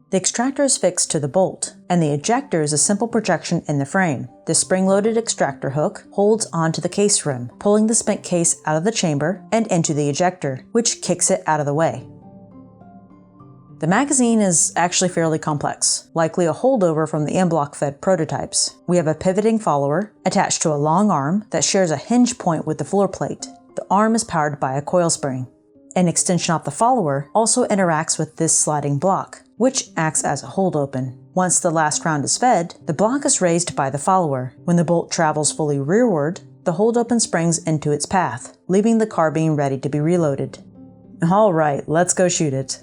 The extractor is fixed to the bolt, and the ejector is a simple projection in the frame. The spring-loaded extractor hook holds onto the case rim, pulling the spent case out of the chamber and into the ejector, which kicks it out of the way. The magazine is actually fairly complex, likely a holdover from the en-bloc fed prototypes. We have a pivoting follower attached to a long arm that shares a hinge point with the floor plate. The arm is powered by a coil spring. An extension off the follower also interacts with this sliding block, which acts as a hold open. Once the last round is fed, the block is raised by the follower. When the bolt travels fully rearward, the hold open springs into its path, leaving the carbine ready to be reloaded. Alright, let's go shoot it.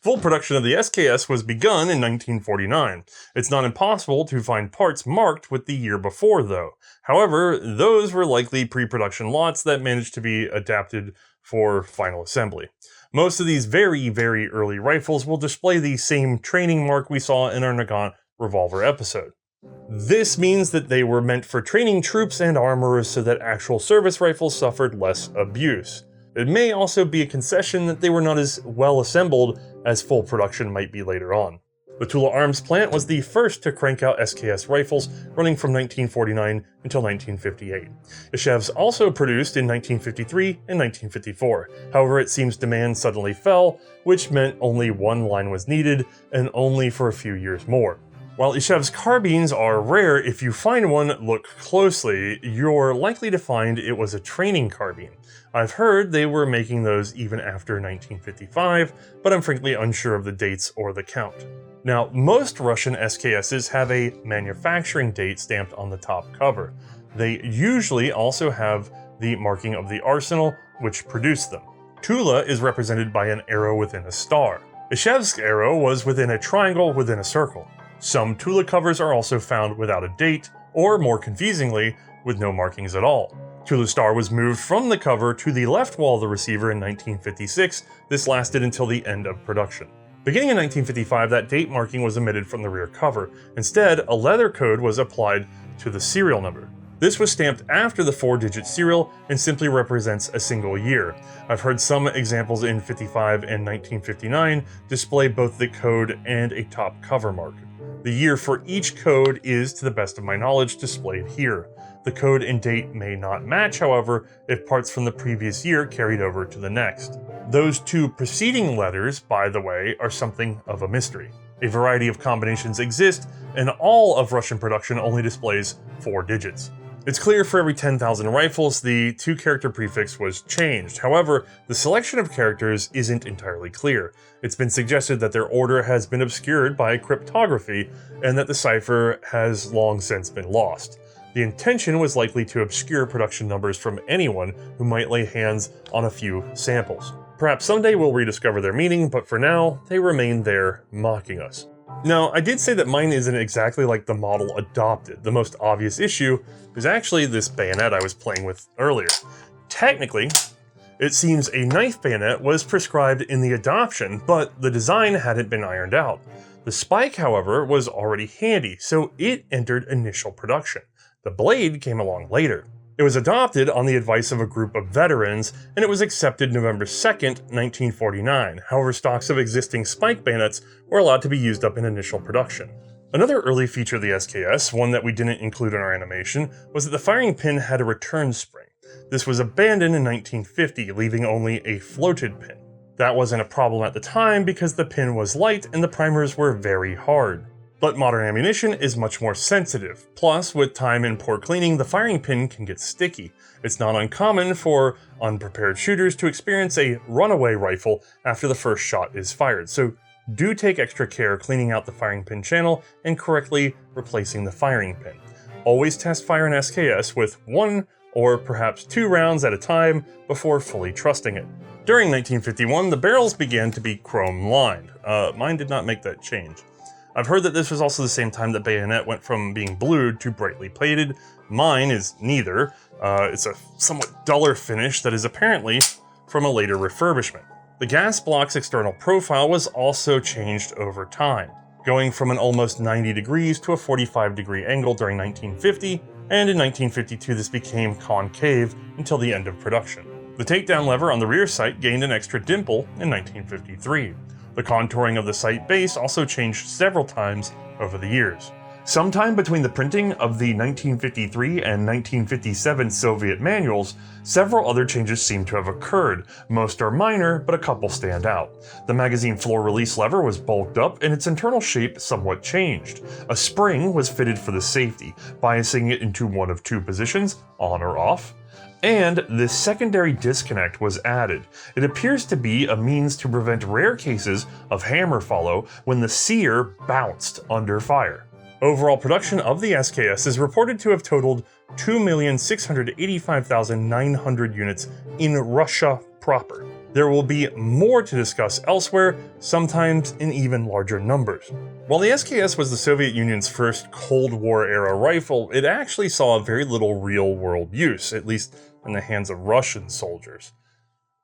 Full production of the SKS was begun in 1949. It's not impossible to find parts marked with the year before, though. However, those were likely pre-production lots that managed to be adapted for final assembly. Most of these very, very early rifles will display the same training mark we saw in our Nagant revolver episode. This means that they were meant for training troops and armorers so that actual service rifles suffered less abuse. It may also be a concession that they were not as well assembled as full production might be later on. The Tula Arms plant was the first to crank out SKS rifles, running from 1949 until 1958. Ishev's also produced in 1953 and 1954. However, it seems demand suddenly fell, which meant only one line was needed, and only for a few years more. While Ishev's carbines are rare, if you find one, look closely, you're likely to find it was a training carbine. I've heard they were making those even after 1955, but I'm frankly unsure of the dates or the count. Now, most Russian SKSs have a manufacturing date stamped on the top cover. They usually also have the marking of the arsenal which produced them. Tula is represented by an arrow within a star. Ishev's arrow was within a triangle within a circle. Some Tula covers are also found without a date, or more confusingly, with no markings at all. Tula's star was moved from the cover to the left wall of the receiver in 1956. This lasted until the end of production. Beginning in 1955, that date marking was omitted from the rear cover. Instead, a leather code was applied to the serial number. This was stamped after the 4-digit serial and simply represents a single year. I've heard some examples in 55 and 1959 display both the code and a top cover mark. The year for each code is, to the best of my knowledge, displayed here. The code and date may not match, however, if parts from the previous year carried over to the next. Those two preceding letters, by the way, are something of a mystery. A variety of combinations exist, and all of Russian production only displays 4 digits. It's clear for every 10,000 rifles, the 2-character prefix was changed. However, the selection of characters isn't entirely clear. It's been suggested that their order has been obscured by cryptography, and that the cipher has long since been lost. The intention was likely to obscure production numbers from anyone who might lay hands on a few samples. Perhaps someday we'll rediscover their meaning, but for now, they remain there mocking us. Now, I did say that mine isn't exactly like the model adopted. The most obvious issue is actually this bayonet I was playing with earlier. Technically, it seems a knife bayonet was prescribed in the adoption, but the design hadn't been ironed out. The spike, however, was already handy, so it entered initial production. The blade came along later. It was adopted on the advice of a group of veterans, and it was accepted November 2nd, 1949. However, stocks of existing spike bayonets were allowed to be used up in initial production. Another early feature of the SKS, one that we didn't include in our animation, was that the firing pin had a return spring. This was abandoned in 1950, leaving only a floated pin. That wasn't a problem at the time because the pin was light and the primers were very hard. But modern ammunition is much more sensitive. Plus, with time and poor cleaning, the firing pin can get sticky. It's not uncommon for unprepared shooters to experience a runaway rifle after the first shot is fired, so do take extra care cleaning out the firing pin channel and correctly replacing the firing pin. Always test fire an SKS with 1 or perhaps 2 rounds at a time before fully trusting it. During 1951, the barrels began to be chrome lined. Mine did not make that change. I've heard that this was also the same time that bayonet went from being blued to brightly plated. Mine is neither. It's a somewhat duller finish that is apparently from a later refurbishment. The gas block's external profile was also changed over time, going from an almost 90 degrees to a 45-degree angle during 1950, and in 1952 this became concave until the end of production. The takedown lever on the rear sight gained an extra dimple in 1953. The contouring of the sight base also changed several times over the years. Sometime between the printing of the 1953 and 1957 Soviet manuals, several other changes seem to have occurred. Most are minor, but a couple stand out. The magazine floor release lever was bulked up and its internal shape somewhat changed. A spring was fitted for the safety, biasing it into one of 2 positions, on or off. And this secondary disconnect was added. It appears to be a means to prevent rare cases of hammer follow when the sear bounced under fire. Overall production of the SKS is reported to have totaled 2,685,900 units in Russia proper. There will be more to discuss elsewhere, sometimes in even larger numbers. While the SKS was the Soviet Union's first Cold War-era rifle, it actually saw very little real-world use, at least in the hands of Russian soldiers.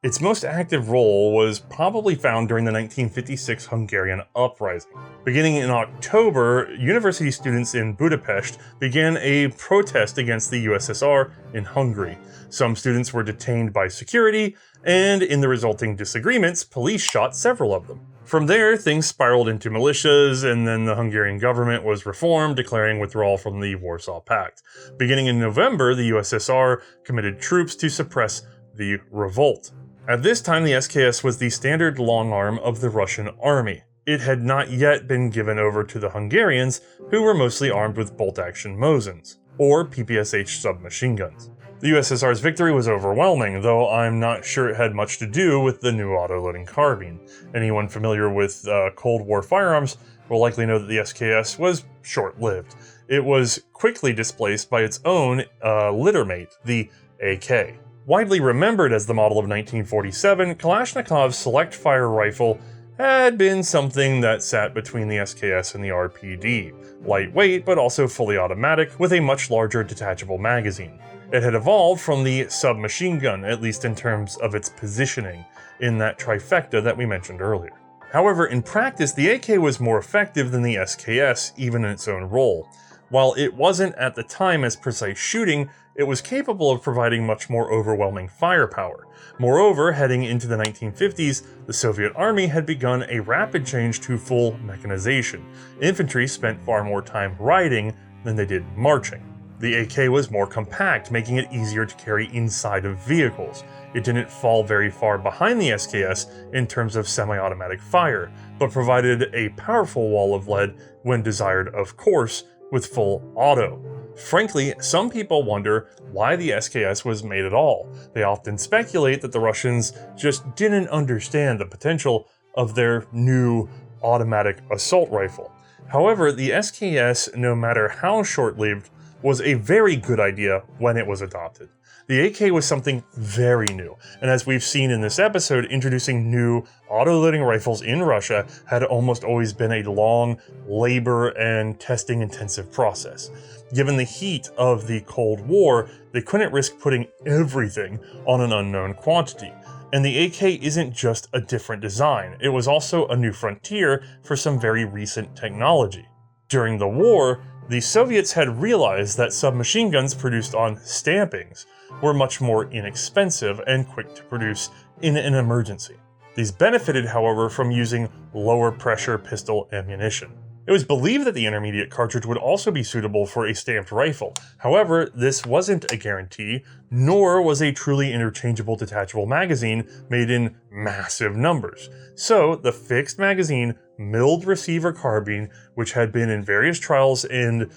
Its most active role was probably found during the 1956 Hungarian uprising. Beginning in October, university students in Budapest began a protest against the USSR in Hungary. Some students were detained by security, and in the resulting disagreements, police shot several of them. From there, things spiraled into militias, and then the Hungarian government was reformed, declaring withdrawal from the Warsaw Pact. Beginning in November, the USSR committed troops to suppress the revolt. At this time, the SKS was the standard long arm of the Russian army. It had not yet been given over to the Hungarians, who were mostly armed with bolt-action Mosins, or PPSH submachine guns. The USSR's victory was overwhelming, though I'm not sure it had much to do with the new auto-loading carbine. Anyone familiar with Cold War firearms will likely know that the SKS was short-lived. It was quickly displaced by its own littermate, the AK. Widely remembered as the model of 1947, Kalashnikov's select-fire rifle had been something that sat between the SKS and the RPD. Lightweight, but also fully automatic, with a much larger detachable magazine. It had evolved from the submachine gun, at least in terms of its positioning, in that trifecta that we mentioned earlier. However, in practice, the AK was more effective than the SKS, even in its own role. While it wasn't at the time as precise shooting, it was capable of providing much more overwhelming firepower. Moreover, heading into the 1950s, the Soviet Army had begun a rapid change to full mechanization. Infantry spent far more time riding than they did marching. The AK was more compact, making it easier to carry inside of vehicles. It didn't fall very far behind the SKS in terms of semi-automatic fire, but provided a powerful wall of lead when desired, of course, with full auto. Frankly, some people wonder why the SKS was made at all. They often speculate that the Russians just didn't understand the potential of their new automatic assault rifle. However, the SKS, no matter how short-lived, was a very good idea when it was adopted. The AK was something very new, and as we've seen in this episode, introducing new auto-loading rifles in Russia had almost always been a long, labor and testing-intensive process. Given the heat of the Cold War, they couldn't risk putting everything on an unknown quantity. And the AK isn't just a different design, it was also a new frontier for some very recent technology. During the war, the Soviets had realized that submachine guns produced on stampings were much more inexpensive and quick to produce in an emergency. These benefited, however, from using lower pressure pistol ammunition. It was believed that the intermediate cartridge would also be suitable for a stamped rifle. However, this wasn't a guarantee, nor was a truly interchangeable detachable magazine made in massive numbers. So, the fixed magazine, milled receiver carbine, which had been in various trials and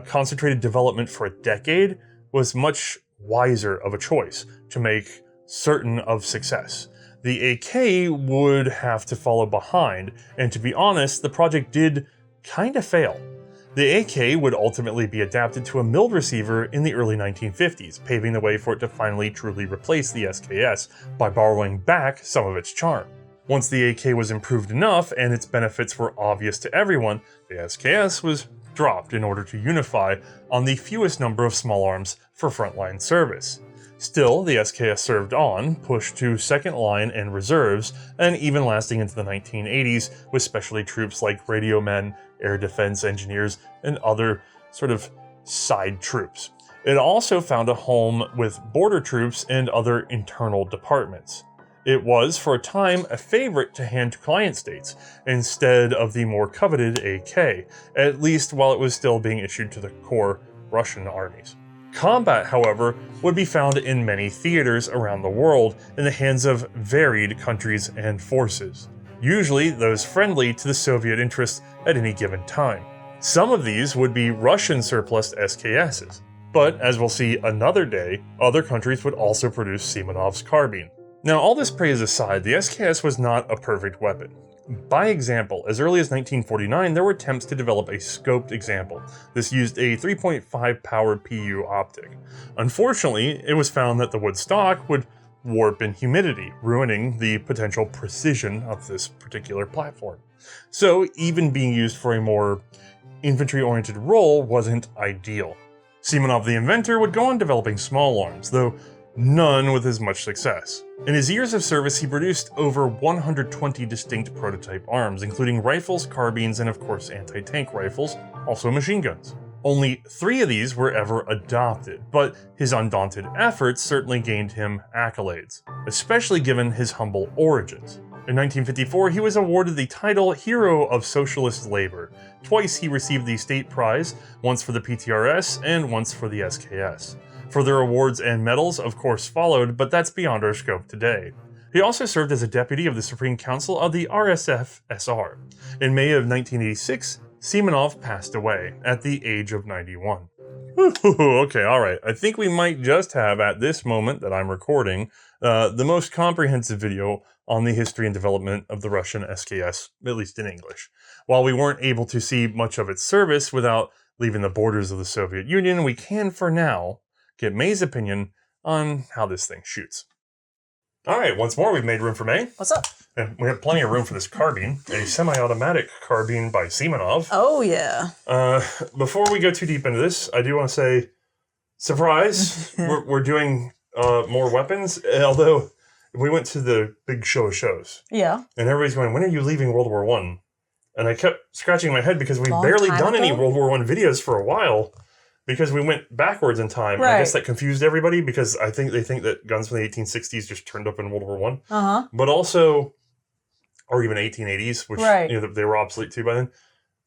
concentrated development for a decade, was much wiser of a choice to make certain of success. The AK would have to follow behind, and to be honest, the project did kinda fail. The AK would ultimately be adapted to a milled receiver in the early 1950s, paving the way for it to finally truly replace the SKS by borrowing back some of its charm. Once the AK was improved enough and its benefits were obvious to everyone, the SKS was dropped in order to unify on the fewest number of small arms for frontline service. Still, the SKS served on, pushed to second line and reserves, and even lasting into the 1980s with specialty troops like radio men, air defense engineers, and other sort of side troops. It also found a home with border troops and other internal departments. It was, for a time, a favorite to hand to client states, instead of the more coveted AK, at least while it was still being issued to the core Russian armies. Combat, however, would be found in many theaters around the world in the hands of varied countries and forces, usually those friendly to the Soviet interests at any given time. Some of these would be Russian surplus SKSs, but as we'll see another day, other countries would also produce Simonov's carbine. Now, all this praise aside, the SKS was not a perfect weapon. By example, as early as 1949, there were attempts to develop a scoped example. This used a 3.5 power PU optic. Unfortunately, it was found that the wood stock would warp and humidity, ruining the potential precision of this particular platform. So even being used for a more infantry-oriented role wasn't ideal. Simonov the inventor would go on developing small arms, though none with as much success. In his years of service, he produced over 120 distinct prototype arms, including rifles, carbines, and of course anti-tank rifles, also machine guns. Only 3 of these were ever adopted, but his undaunted efforts certainly gained him accolades, especially given his humble origins. In 1954, he was awarded the title Hero of Socialist Labor. Twice he received the State Prize, once for the PTRS and once for the SKS. Further awards and medals, of course, followed, but that's beyond our scope today. He also served as a deputy of the Supreme Council of the RSF-SR. In May of 1986, Simonov passed away at the age of 91. Okay, alright. I think we might just have, at this moment that I'm recording, the most comprehensive video on the history and development of the Russian SKS, at least in English. While we weren't able to see much of its service without leaving the borders of the Soviet Union, we can, for now, get Mae's opinion on how this thing shoots. Alright, once more we've made room for Mae. What's up? And we have plenty of room for this carbine, a semi-automatic carbine by Simonov. Oh, yeah. Before we go too deep into this, I do want to say, surprise, we're doing more weapons, although we went to the big show of shows. Yeah. And everybody's going, when are you leaving World War I? And I kept scratching my head because we've Long barely time done any ago? World War I videos for a while. Because we went backwards in time. Right. I guess that confused everybody because I think they think that guns from the 1860s just turned up in World War I. Uh-huh. But also, or even 1880s, which Right. you know, they were obsolete too by then.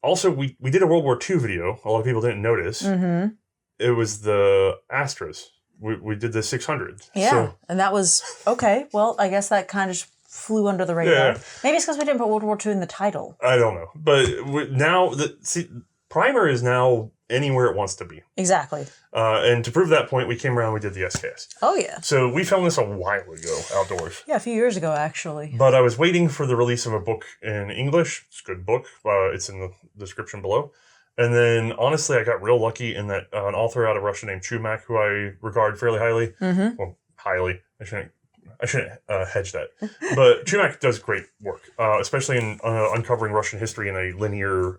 Also, we did a World War II video. A lot of people didn't notice. Mm-hmm. It was the Astras. We did the 600. Yeah, So, and that was, okay, well, I guess that kind of just flew under the radar. Yeah. Maybe it's because we didn't put World War II in the title. I don't know. But now, Primer is now anywhere it wants to be. Exactly. And to prove that point, we came around and we did the SKS. Oh, yeah. So we filmed this a while ago outdoors. Yeah, a few years ago, actually. But I was waiting for the release of a book in English. It's a good book. It's in the description below. And then, honestly, I got real lucky in that an author out of Russia named Chumak, who I regard fairly highly. Mm-hmm. Well, highly. I shouldn't hedge that. But Chumak does great work, especially in uncovering Russian history in a linear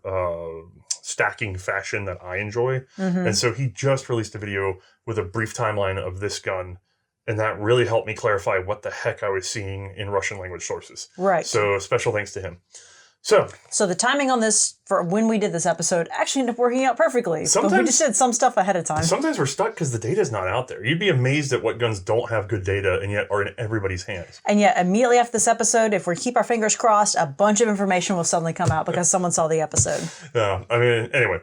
stacking fashion that I enjoy. Mm-hmm. And so he just released a video with a brief timeline of this gun. And that really helped me clarify what the heck I was seeing in Russian language sources. Right. So special thanks to him. So the timing on this, for when we did this episode, actually ended up working out perfectly. But we Sometimes- just did some stuff ahead of time. sometimes we're stuck because the data's not out there. You'd be amazed at what guns don't have good data and yet are in everybody's hands. And yet, immediately after this episode, if we keep our fingers crossed, a bunch of information will suddenly come out because someone saw the episode. Yeah, I mean, anyway.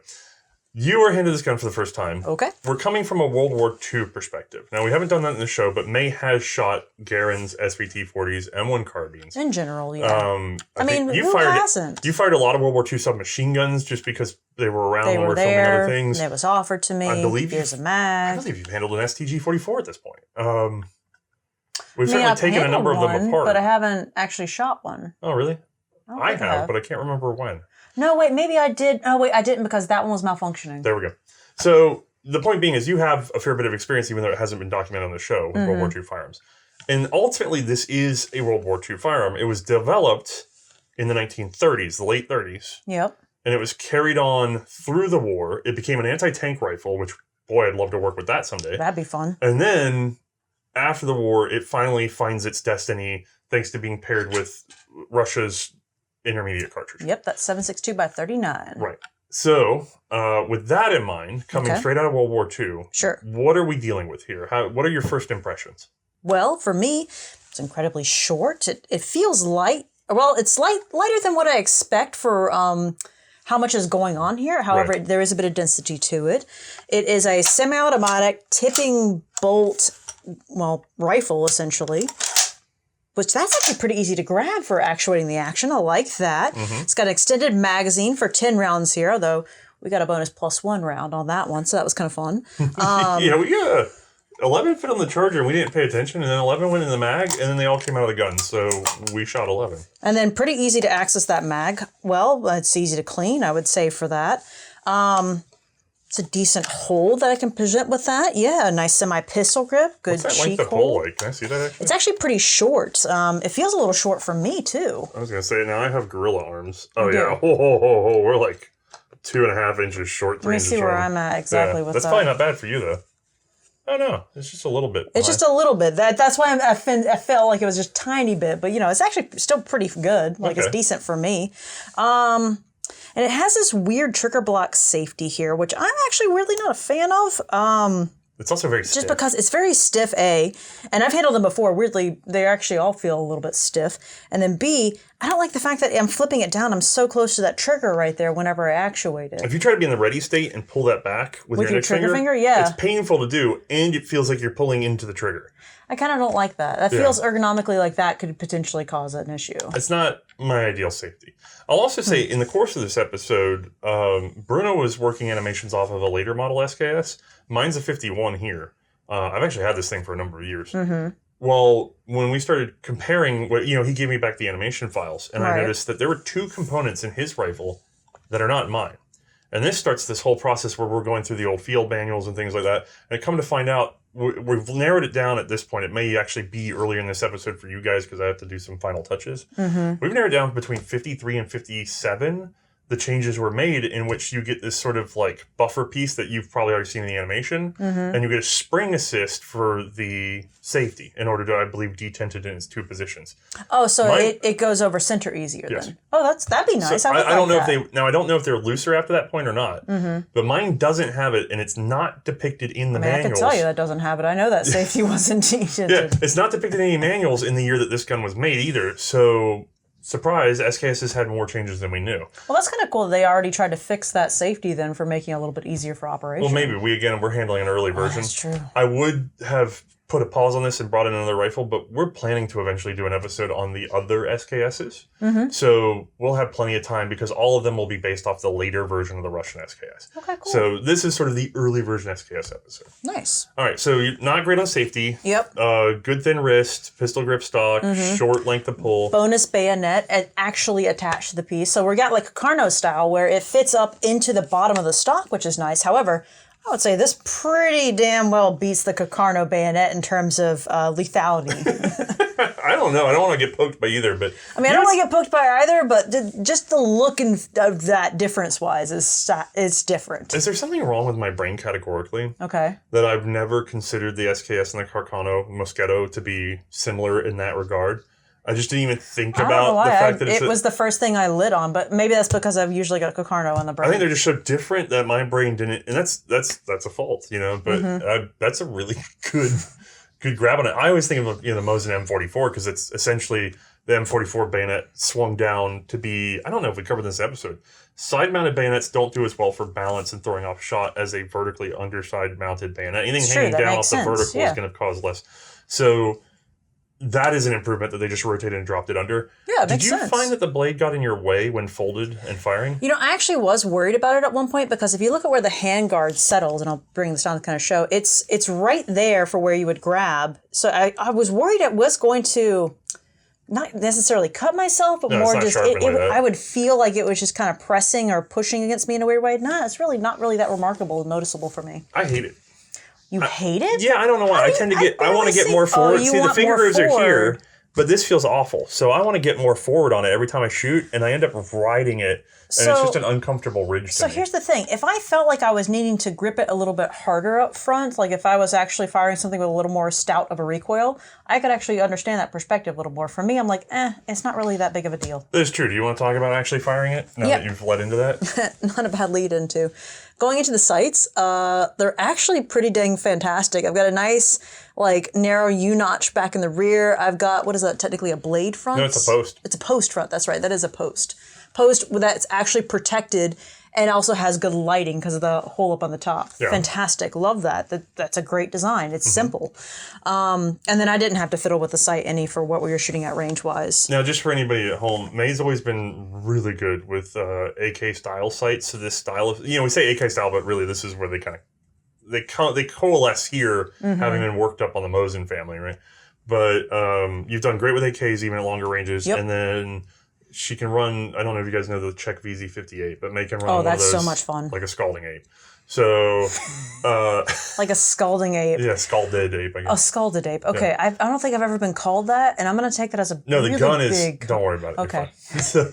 You were handed this gun for the first time. Okay. We're coming from a World War II perspective. Now, we haven't done that in the show, but Mae has shot Garand's SVT-40s M1 carbines. In general, yeah. I mean, think who hasn't? You fired a lot of World War II submachine guns just because they were around They when we were were filming other there. things. It was offered to me. I believe Here's a I mag. believe you've handled an STG-44 at this point. We've I mean, certainly I've taken a handled number of them one, apart. but I haven't actually shot one. Oh, really? don't I think have, but I can't remember when. No, wait, maybe I did. Oh, wait, I didn't because that one was malfunctioning. There we go. So the point being is you have a fair bit of experience, even though it hasn't been documented on the show, with World War II firearms. And ultimately, this is a World War II firearm. It was developed in the 1930s, the late 30s. Yep. And it was carried on through the war. It became an anti-tank rifle, which, boy, I'd love to work with that someday. That'd be fun. And then, after the war, it finally finds its destiny thanks to being paired with Russia's intermediate cartridge. Yep, that's 7.62 by 39. Right. So, with that in mind, coming Okay. straight out of World War II, Sure. what are we dealing with here? What are your first impressions? Well, for me, it's incredibly short. It feels light. Well, it's lighter than what I expect for how much is going on here. However, Right. there is a bit of density to it. It is a semi-automatic tipping bolt, rifle, essentially. Which that's actually pretty easy to grab for actuating the action. I like that. It's got an extended magazine for 10 rounds here, although we got a bonus +1 round on that one, so that was kind of fun. Yeah, 11 fit on the charger and we didn't pay attention, and then 11 went in the mag, and then they all came out of the gun, so we shot 11. And then pretty easy to access that mag. Well, it's easy to clean, I would say, for that. It's a decent hold that I can present with that. Yeah, a nice semi-pistol grip. Good What's that cheek length of hold. pole like? Can I see that actually? It's actually pretty short. It feels a little short for me, too. I was going to say, now I have gorilla arms. Oh, You yeah. do. We're like 2.5 inches short, 3 Let me inches see short. where I'm at exactly with That's that. probably not bad for you, though. Oh, no. It's just a little bit. It's just a little bit. That's why I felt like it was just a tiny bit. But, it's actually still pretty good. Like, It's decent for me. And it has this weird trigger block safety here, which I'm actually weirdly not a fan of. It's also very stiff. Just because it's very stiff, A, and I've handled them before. Weirdly, they actually all feel a little bit stiff. And then B, I don't like the fact that I'm flipping it down. I'm so close to that trigger right there whenever I actuate it. If you try to be in the ready state and pull that back with your index trigger finger, yeah. It's painful to do, and it feels like you're pulling into the trigger. I kind of don't like that. That feels ergonomically like that could potentially cause an issue. It's not my ideal safety. I'll also say, in the course of this episode, Bruno was working animations off of a later model SKS. Mine's a 51 here. I've actually had this thing for a number of years. Mm-hmm. Well, when we started comparing, he gave me back the animation files, and I noticed that there were 2 components in his rifle that are not in mine. And this starts this whole process where we're going through the old field manuals and things like that. And come to find out, we've narrowed it down at this point. It may actually be earlier in this episode for you guys because I have to do some final touches. Mm-hmm. We've narrowed down between 53 and 57 the changes were made, in which you get this sort of like buffer piece that you've probably already seen in the animation, and you get a spring assist for the safety in order to, I believe, detent it in its 2 positions. Oh, so it goes over center easier then. Oh, that'd be nice. So I don't know if I don't know if they're looser after that point or not. But mine doesn't have it, and it's not depicted in the manuals. I can tell you that doesn't have it. I know that safety wasn't detented. Yeah, it's not depicted in any manuals in the year that this gun was made either. So, surprise, SKS has had more changes than we knew. Well, that's kind of cool. They already tried to fix that safety then for making it a little bit easier for operation. Well, maybe. We're handling an early version. That's true. I would have put a pause on this and brought in another rifle, but we're planning to eventually do an episode on the other SKSs. So we'll have plenty of time because all of them will be based off the later version of the Russian SKS. Okay, cool. So this is sort of the early version SKS episode. Nice. All right, so you're not great on safety. Yep. Good thin wrist, pistol grip stock, short length of pull. Bonus bayonet actually attached to the piece. So we got like a Carno style where it fits up into the bottom of the stock, which is nice. However, I would say this pretty damn well beats the Carno bayonet in terms of lethality. I don't know. I don't want to get poked by either, but... I mean, I don't want to get poked by either, but just the look of that difference-wise is different. Is there something wrong with my brain categorically? Okay. That I've never considered the SKS and the Carcano Mosquito to be similar in that regard? I just didn't even think about the fact that it was the first thing I lit on, but maybe that's because I've usually got Carno on the brain. I think they're just so different that my brain didn't, and that's a fault, but that's a really good grab on it. I always think of the Mosin M44 because it's essentially the M44 bayonet swung down to be, I don't know if we covered this episode, side-mounted bayonets don't do as well for balance and throwing off a shot as a vertically underside-mounted bayonet. Anything hanging down off the vertical is going to cause less. So that is an improvement that they just rotated and dropped it under. Yeah, it makes sense. Did you sense. find that the blade got in your way when folded and firing? I actually was worried about it at one point because if you look at where the handguard settles, and I'll bring this down to kind of show, it's right there for where you would grab. So I was worried it was going to not necessarily cut myself, but more just I would feel like it was just kind of pressing or pushing against me in a weird way. Nah, it's really not really that remarkable, noticeable for me. I hate it. You hate it? Yeah, I don't know why. I want to get more forward. See, the finger grooves are here, but this feels awful. So I want to get more forward on it every time I shoot, and I end up riding it, and it's just an uncomfortable ridge to me. So here's the thing. If I felt like I was needing to grip it a little bit harder up front, like if I was actually firing something with a little more stout of a recoil, I could actually understand that perspective a little more. For me, I'm like, it's not really that big of a deal. That is true. Do you want to talk about actually firing it now that you've led into that? Not a bad lead into. Going into the sights, they're actually pretty dang fantastic. I've got a nice, narrow U-notch back in the rear. I've got, what is that, technically a blade front? No, it's a post. It's a post front, that's right. That is a post. Post that's actually protected and also has good lighting because of the hole up on the top. Yeah. Fantastic. Love that. That's a great design. It's simple. And then I didn't have to fiddle with the sight any for what we were shooting at range-wise. Now, just for anybody at home, Mae's always been really good with AK-style sights. So this style of, we say AK-style, but really this is where they coalesce here, having been worked up on the Mosin family, right? But you've done great with AKs even at longer ranges. Yep. And then she can run, I don't know if you guys know the Czech VZ58, but Mae can run one of those, so much fun. Like a Scalding 8. So, Like a scalding ape. yeah, scalded ape, I guess. A scalded ape. Okay, Yeah. I don't think I've ever been called that, and I'm going to take that as a No, the really gun big... is. Don't worry about it. Okay. So,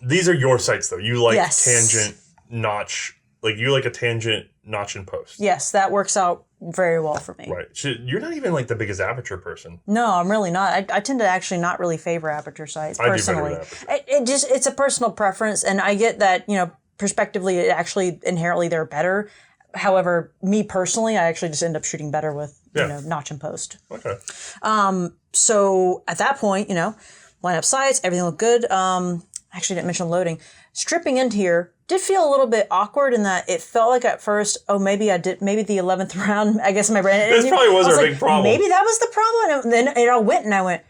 these are your sights though. You like Yes. tangent notch, like you like a tangent notch and post. Yes, that works out very well for me. Right. You're not even like the biggest aperture person. No, I'm really not. I tend to actually not really favor aperture sights I do personally. better with It's a personal preference, and I get that, prospectively, it actually inherently they're better. However, me personally, I actually just end up shooting better with notch and post. Okay. So at that point, line up sights, everything looked good. Actually didn't mention loading. Stripping into here did feel a little bit awkward in that it felt like at first, maybe the 11th round, I guess in my brain. This probably was our big problem. Maybe that was the problem. And then it all went, and I went,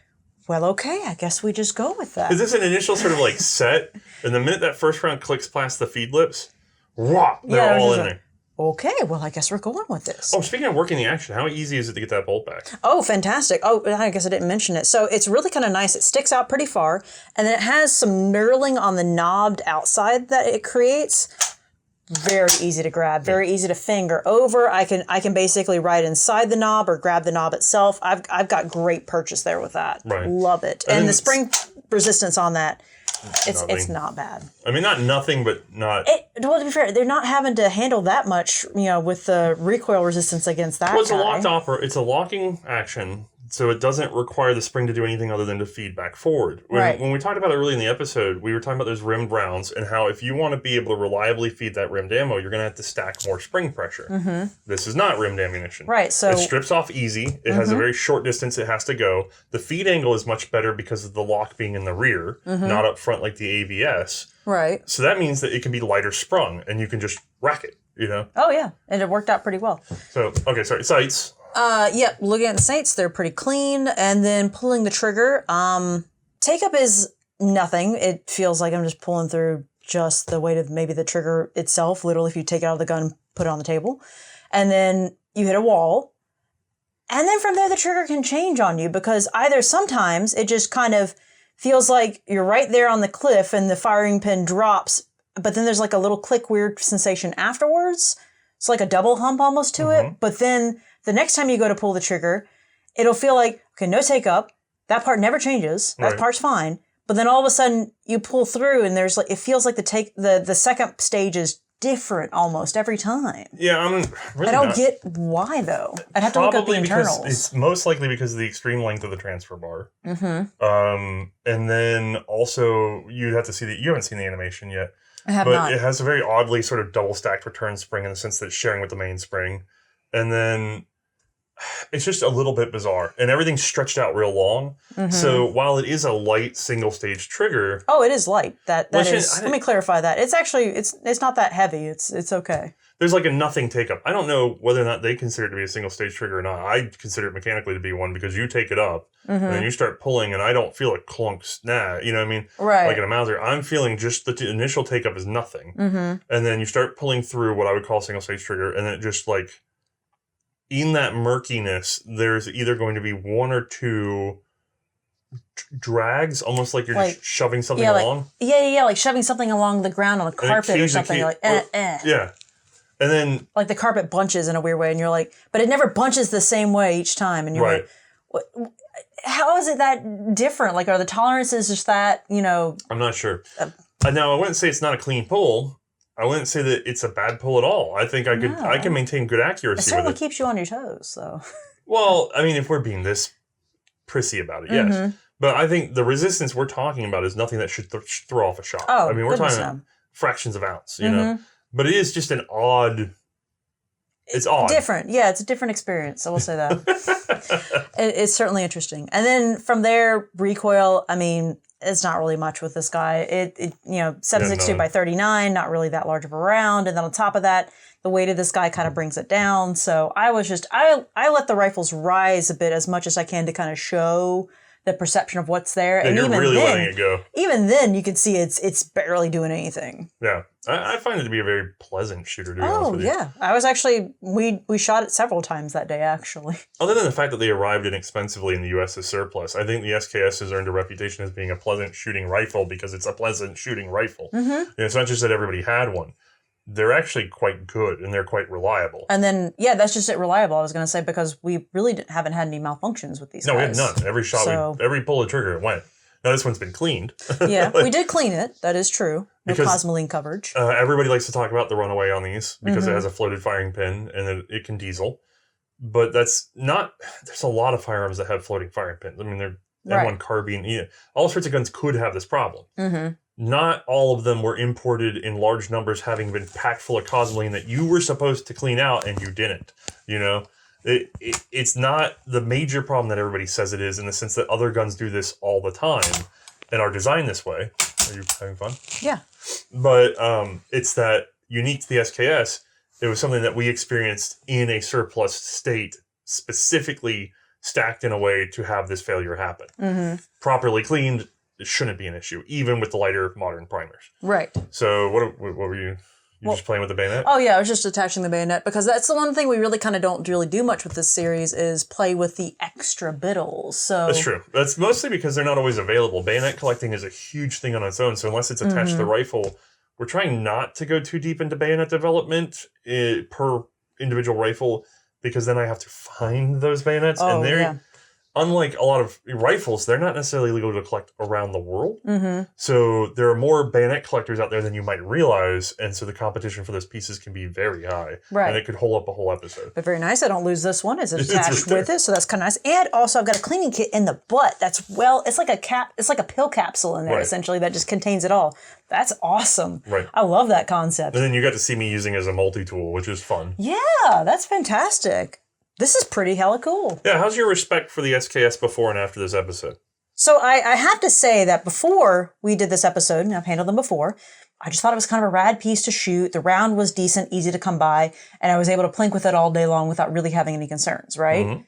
well, okay, I guess we just go with that. Is this an initial sort of like set? And the minute that first round clicks past the feed lips, whop, they're all in there. Okay, well, I guess we're going with this. Oh, speaking of working the action, how easy is it to get that bolt back? Oh, fantastic. Oh, I guess I didn't mention it. So it's really kind of nice. It sticks out pretty far, and then it has some knurling on the knobbed outside that it creates. Very easy to grab, very easy to finger over. I can basically ride inside the knob or grab the knob itself. I've got great purchase there with that. Right. Love it. And the spring resistance on that, it's not bad. I mean, not nothing, but not... Well, to be fair, they're not having to handle that much, with the recoil resistance against that. Well, it's a locking action, so it doesn't require the spring to do anything other than to feed back forward. When we talked about it early in the episode, we were talking about those rimmed rounds and how if you want to be able to reliably feed that rimmed ammo, you're going to have to stack more spring pressure. Mm-hmm. This is not rimmed ammunition. Right, so... It strips off easy. It has a very short distance it has to go. The feed angle is much better because of the lock being in the rear, not up front like the AVS. Right. So that means that it can be lighter sprung, and you can just rack it, Oh, yeah, and it worked out pretty well. So, okay, sorry, sights. Yeah, looking at the sights, they're pretty clean. And then pulling the trigger, take-up is nothing. It feels like I'm just pulling through just the weight of maybe the trigger itself, literally if you take it out of the gun and put it on the table. And then you hit a wall. And then from there, the trigger can change on you because either sometimes it just kind of feels like you're right there on the cliff and the firing pin drops, but then there's like a little click weird sensation afterwards. It's like a double hump almost to it. But then the next time you go to pull the trigger, it'll feel like, okay, no take up. That part never changes. That part's fine. But then all of a sudden you pull through and there's like, it feels like the second stage is different almost every time. Yeah, I'm really I don't get why though. I'd have to look up the internals. It's most likely because of the extreme length of the transfer bar. Mm-hmm. And then also you'd have to see you haven't seen the animation yet. I have not. But it has a very oddly sort of double stacked return spring in the sense that it's sharing with the main spring. And then it's just a little bit bizarre. And everything's stretched out real long. Mm-hmm. So while it is a light single stage trigger. Oh, it is light. That is. Let me clarify that. It's actually it's not that heavy. It's okay. There's like a nothing take up. I don't know whether or not they consider it to be a single stage trigger or not. I consider it mechanically to be one because you take it up and then you start pulling and I don't feel a clunk snap. You know what I mean? Right. Like in a Mauser, I'm feeling just the initial take up is nothing. Mm-hmm. And then you start pulling through what I would call a single stage trigger and then it just like, in that murkiness, there's either going to be one or two drags, almost like you're just shoving something along. Like shoving something along the ground on a carpet or something. You're like, Yeah. And then... Like the carpet bunches in a weird way, and you're like, but it never bunches the same way each time. And you're like, how is it that different? Like, are the tolerances just that, I'm not sure. Now, I wouldn't say it's not a clean pull. I wouldn't say that it's a bad pull at all. I think I can maintain good accuracy. It certainly keeps you on your toes, so. Well, I mean, if we're being this prissy about it, yes. But I think the resistance we're talking about is nothing that should throw off a shot. Oh, I mean, we're talking about fractions of ounce, you know. But it is just an odd. It's odd. Different. Yeah, it's a different experience. I will say that. It's certainly interesting. And then from there, recoil, I mean, it's not really much with this guy. 7.62 by 39, not really that large of a round. And then on top of that, the weight of this guy kind of brings it down. So I was just, I let the rifles rise a bit as much as I can to kind of show the perception of what's there. Yeah, and you're even really then, letting it go. Even then, you can see it's barely doing anything. Yeah. I find it to be a very pleasant shooter, to be honest with you. Yeah. I was actually, we shot it several times that day, actually. Other than the fact that they arrived inexpensively in the U.S. as surplus, I think the SKS has earned a reputation as being a pleasant shooting rifle because it's a pleasant shooting rifle. It's not just that everybody had one. They're actually quite good, and they're quite reliable. And then, yeah, that's just it, reliable, I was going to say, because we really haven't had any malfunctions with these guys. No, we had none. Every shot, every pull of trigger, it went. Now, this one's been cleaned. Yeah, we did clean it. That is true. No plasmoline coverage. Everybody likes to talk about the runaway on these because it has a floated firing pin, and it can diesel. But that's not... There's a lot of firearms that have floating firing pins. I mean, they're M1 carbine. All sorts of guns could have this problem. Not all of them were imported in large numbers, having been packed full of cosmoline that you were supposed to clean out and you didn't. You know, it's not the major problem that everybody says it is, in the sense that other guns do this all the time and are designed this way. Are you having fun? Yeah. But it's that unique to the SKS. It was something that we experienced in a surplus state, specifically stacked in a way to have this failure happen. Properly cleaned, it shouldn't be an issue, even with the lighter modern primers. Right. So what were you? Just playing with the bayonet? Oh yeah, I was just attaching the bayonet, because that's the one thing we really kind of don't really do much with this series is play with the extra biddles. So that's true. That's mostly because they're not always available. Bayonet collecting is a huge thing on its own. So unless it's attached to the rifle, we're trying not to go too deep into bayonet development per individual rifle, because then I have to find those bayonets, and they're unlike a lot of rifles, they're not necessarily legal to collect around the world. So there are more bayonet collectors out there than you might realize, and so the competition for those pieces can be very high. Right. And it could hold up a whole episode. But very nice. I don't lose this one. It's attached with it, so that's kind of nice. And also, I've got a cleaning kit in the butt. That's it's like a pill capsule in there, essentially, that just contains it all. That's awesome. Right. I love that concept. And then you got to see me using it as a multi-tool, which is fun. Yeah, that's fantastic. This is pretty hella cool. Yeah, how's your respect for the SKS before and after this episode? So I have to say that before we did this episode, and I've handled them before, I just thought it was kind of a rad piece to shoot. The round was decent, easy to come by, and I was able to plink with it all day long without really having any concerns, right?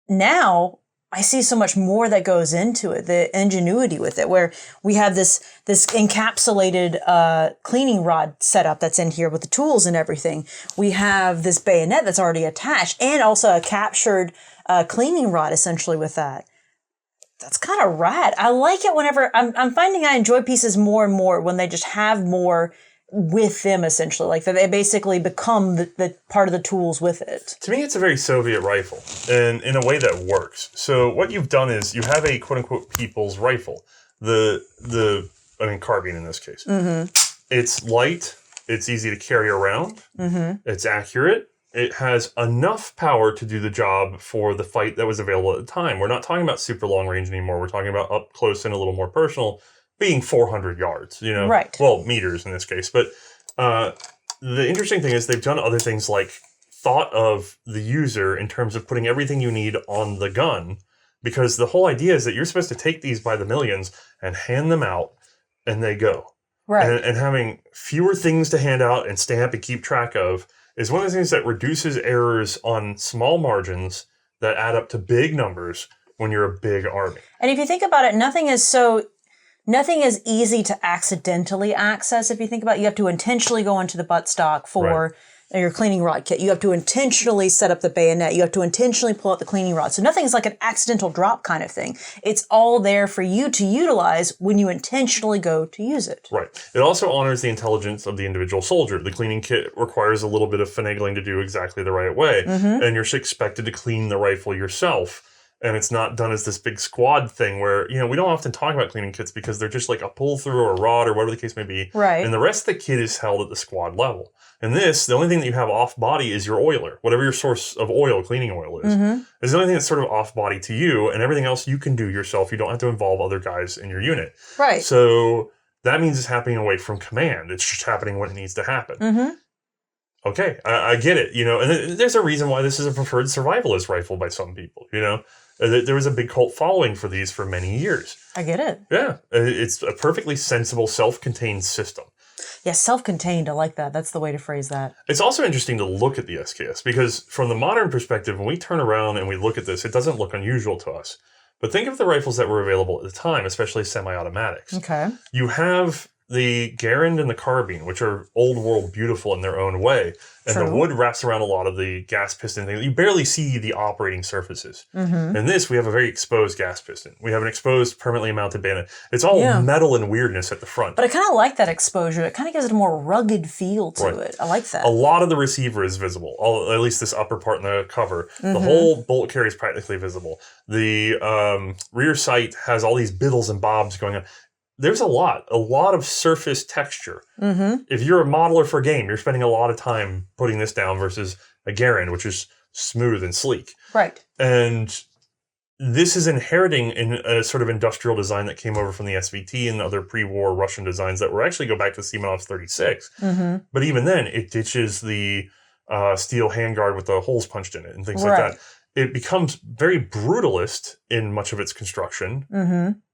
Now, I see so much more that goes into it, the ingenuity with it, where we have this encapsulated cleaning rod setup that's in here with the tools and everything. We have this bayonet that's already attached, and also a captured cleaning rod essentially with that. That's kind of rad. I like it whenever I'm finding I enjoy pieces more and more when they just have more with them, essentially. Like, they basically become the part of the tools with it. To me, it's a very Soviet rifle, and in a way that works. So what you've done is you have a quote-unquote people's rifle. Carbine in this case. It's light. It's easy to carry around. It's accurate. It has enough power to do the job for the fight that was available at the time. We're not talking about super long range anymore. We're talking about up close and a little more personal, being 400 yards, you know? Right. Well, meters in this case. But the interesting thing is they've done other things like thought of the user in terms of putting everything you need on the gun, because the whole idea is that you're supposed to take these by the millions and hand them out, and they go. Right. And having fewer things to hand out and stamp and keep track of is one of the things that reduces errors on small margins that add up to big numbers when you're a big army. And if you think about it, nothing is easy to accidentally access. If you think about it, you have to intentionally go into the buttstock for your cleaning rod kit. You have to intentionally set up the bayonet. You have to intentionally pull out the cleaning rod. So nothing is like an accidental drop kind of thing. It's all there for you to utilize when you intentionally go to use it. Right. It also honors the intelligence of the individual soldier. The cleaning kit requires a little bit of finagling to do exactly the right way. And you're expected to clean the rifle yourself. And it's not done as this big squad thing where, you know, we don't often talk about cleaning kits because they're just like a pull through or a rod or whatever the case may be. Right. And the rest of the kit is held at the squad level. And this, the only thing that you have off body is your oiler. Whatever your source of oil, cleaning oil is. Is the only thing that's sort of off body to you, and everything else you can do yourself. You don't have to involve other guys in your unit. Right. So that means it's happening away from command. It's just happening when it needs to happen. Okay, I get it, you know, and there's a reason why this is a preferred survivalist rifle by some people, you know. There was a big cult following for these for many years. I get it. Yeah, it's a perfectly sensible, self-contained system. Yeah, self-contained, I like that. That's the way to phrase that. It's also interesting to look at the SKS, because from the modern perspective, when we turn around and we look at this, it doesn't look unusual to us. But think of the rifles that were available at the time, especially semi-automatics. Okay. You have the Garand and the carbine, which are old world beautiful in their own way. And the wood wraps around a lot of the gas piston thing. You barely see the operating surfaces. In this, we have a very exposed gas piston. We have an exposed permanently mounted bayonet. It's all metal and weirdness at the front. But I kind of like that exposure. It kind of gives it a more rugged feel to it. I like that. A lot of the receiver is visible, at least this upper part in the cover. The whole bolt carry is practically visible. The rear sight has all these biddles and bobs going on. There's a lot of surface texture. If you're a modeler for a game, you're spending a lot of time putting this down versus a Garand, which is smooth and sleek. Right. And this is inheriting in a sort of industrial design that came over from the SVT and other pre-war Russian designs that were actually go back to Simonov's 36. But even then, it ditches the steel handguard with the holes punched in it and things like that. It becomes very brutalist in much of its construction.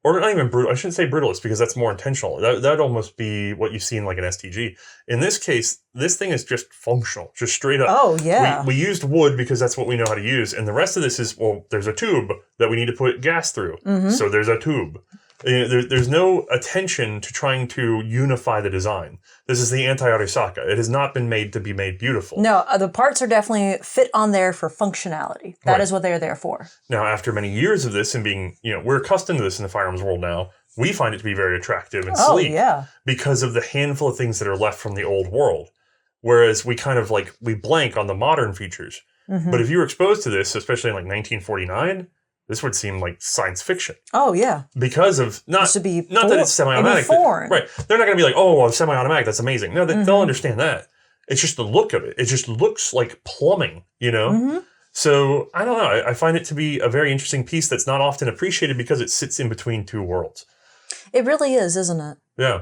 Or not even brutal. I shouldn't say brutalist because that's more intentional. That'd almost be what you see in like an STG. In this case, this thing is just functional, just straight up. Oh, yeah. We used wood because that's what we know how to use. And the rest of this is, well, there's a tube that we need to put gas through. So there's a tube. There's no attention to trying to unify the design. This is the anti-Arisaka. It has not been made to be made beautiful. No, the parts are definitely fit on there for functionality. That is what they're there for. Now, after many years of this and being, we're accustomed to this in the firearms world now, we find it to be very attractive and sleek because of the handful of things that are left from the old world. Whereas we kind of we blank on the modern features. But if you were exposed to this, especially in 1949, this would seem like science fiction. Oh, yeah. Because of, not that it's semi-automatic. Foreign. Right. They're not going to be like, oh, well, semi-automatic, that's amazing. No, they'll understand that. It's just the look of it. It just looks like plumbing, So, I don't know. I find it to be a very interesting piece that's not often appreciated because it sits in between two worlds. It really is, isn't it? Yeah.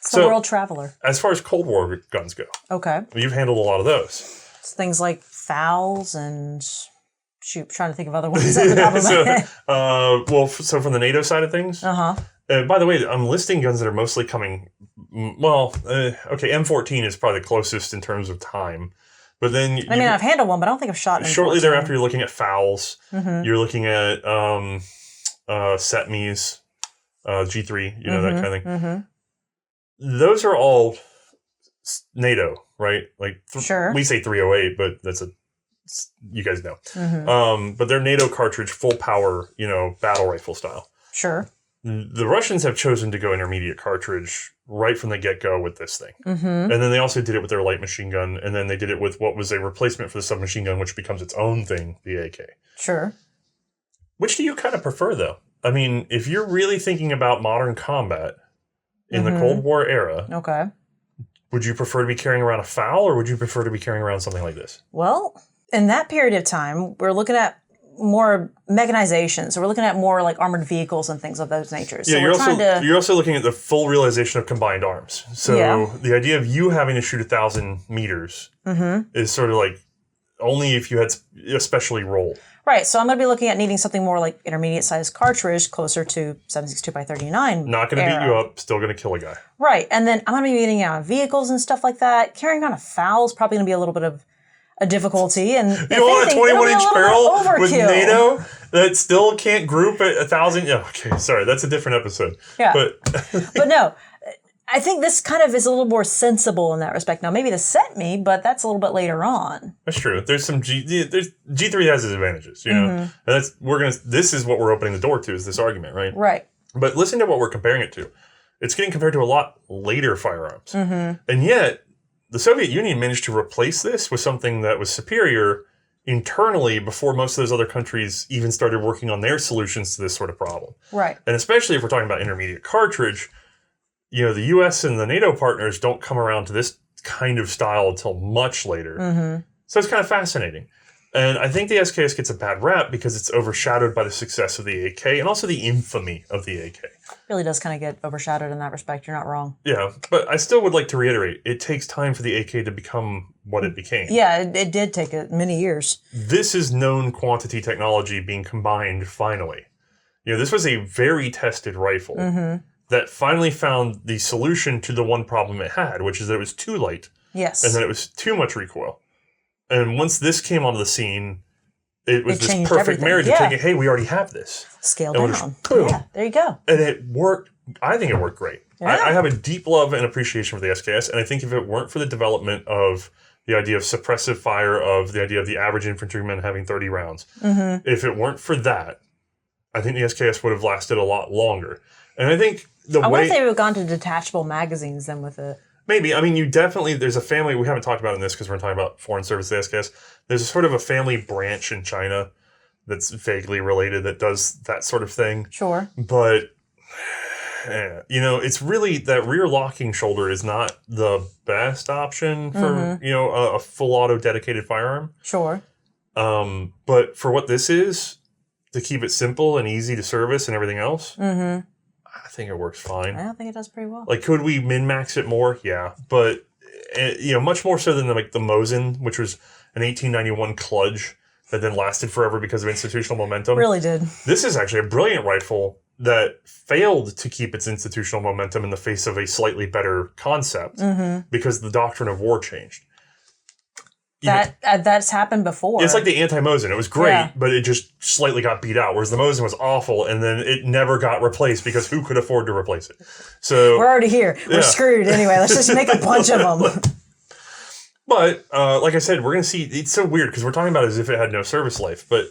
It's the world traveler. As far as Cold War guns go. Okay. You've handled a lot of those. It's things like fowls and... Shoot, trying to think of other ones off the top of my head. So from the NATO side of things? By the way, I'm listing guns that are mostly coming... M14 is probably the closest in terms of time. But then... I've handled one, but I don't think I've shot an M14. Shortly thereafter, you're looking at fowls. You're looking at Setmes, G3, that kind of thing. Those are all NATO, right? Sure. We say 308, but that's you guys know. But they're NATO cartridge, full power, battle rifle style. Sure. The Russians have chosen to go intermediate cartridge right from the get-go with this thing. And then they also did it with their light machine gun, and then they did it with what was a replacement for the submachine gun, which becomes its own thing, the AK. Sure. Which do you kind of prefer, though? If you're really thinking about modern combat in the Cold War era, would you prefer to be carrying around a FAL, or would you prefer to be carrying around something like this? Well, in that period of time, we're looking at more mechanization. So we're looking at more like armored vehicles and things of those natures. So you're also looking at the full realization of combined arms. So the idea of you having to shoot 1,000 meters is sort of like only if you had especially roll. Right. So I'm going to be looking at needing something more like intermediate sized cartridge, closer to 7.62x39. Not going to beat you up, still going to kill a guy. Right. And then I'm going to be getting out vehicles and stuff like that. Carrying around a FAL is probably going to be a little bit of a difficulty. And you want a 21-inch barrel with NATO that still can't group at 1,000? Yeah, okay, sorry, that's a different episode. Yeah. But no, I think this kind of is a little more sensible in that respect. Now, maybe the Setme, but that's a little bit later on. That's true. There's some G3 has its advantages, And this is what we're opening the door to, is this argument, right? Right. But listen to what we're comparing it to. It's getting compared to a lot later firearms. And yet, the Soviet Union managed to replace this with something that was superior internally before most of those other countries even started working on their solutions to this sort of problem. Right. And especially if we're talking about intermediate cartridge, the U.S. and the NATO partners don't come around to this kind of style until much later. So it's kind of fascinating. And I think the SKS gets a bad rap because it's overshadowed by the success of the AK and also the infamy of the AK. It really does kind of get overshadowed in that respect. You're not wrong. Yeah, but I still would like to reiterate, it takes time for the AK to become what it became. Yeah, it did take many years. This is known quantity technology being combined finally. This was a very tested rifle that finally found the solution to the one problem it had, which is that it was too light. Yes. And that it was too much recoil. And once this came onto the scene, it was It this changed perfect everything. marriage of Yeah. taking, hey, we already have this. Scale And we're down. just, boom. Yeah, there you go. And it worked. I think it worked great. Yeah. I have a deep love and appreciation for the SKS, and I think if it weren't for the development of the idea of suppressive fire, of the idea of the average infantryman having 30 rounds, if it weren't for that, I think the SKS would have lasted a lot longer. And I think I wonder if they would have gone to detachable magazines then with it. Maybe. I mean, there's a family, we haven't talked about in this because we're talking about foreign service of the SKS. There's a sort of a family branch in China that's vaguely related that does that sort of thing. Sure. But, it's really that rear locking shoulder is not the best option for, a full auto dedicated firearm. Sure. But for what this is, to keep it simple and easy to service and everything else, I think it works fine. I think it does pretty well. Like, could we min-max it more? Yeah. But, much more so than the Mosin, which was an 1891 kludge that then lasted forever because of institutional momentum. Really did. This is actually a brilliant rifle that failed to keep its institutional momentum in the face of a slightly better concept because the doctrine of war changed. That's happened before. It's like the anti-Mosin. It was great, but it just slightly got beat out, whereas the Mosin was awful, and then it never got replaced because who could afford to replace it? So we're already here. We're screwed anyway. Let's just make a bunch of them. But, like I said, we're going to see, it's so weird because we're talking about it as if it had no service life, but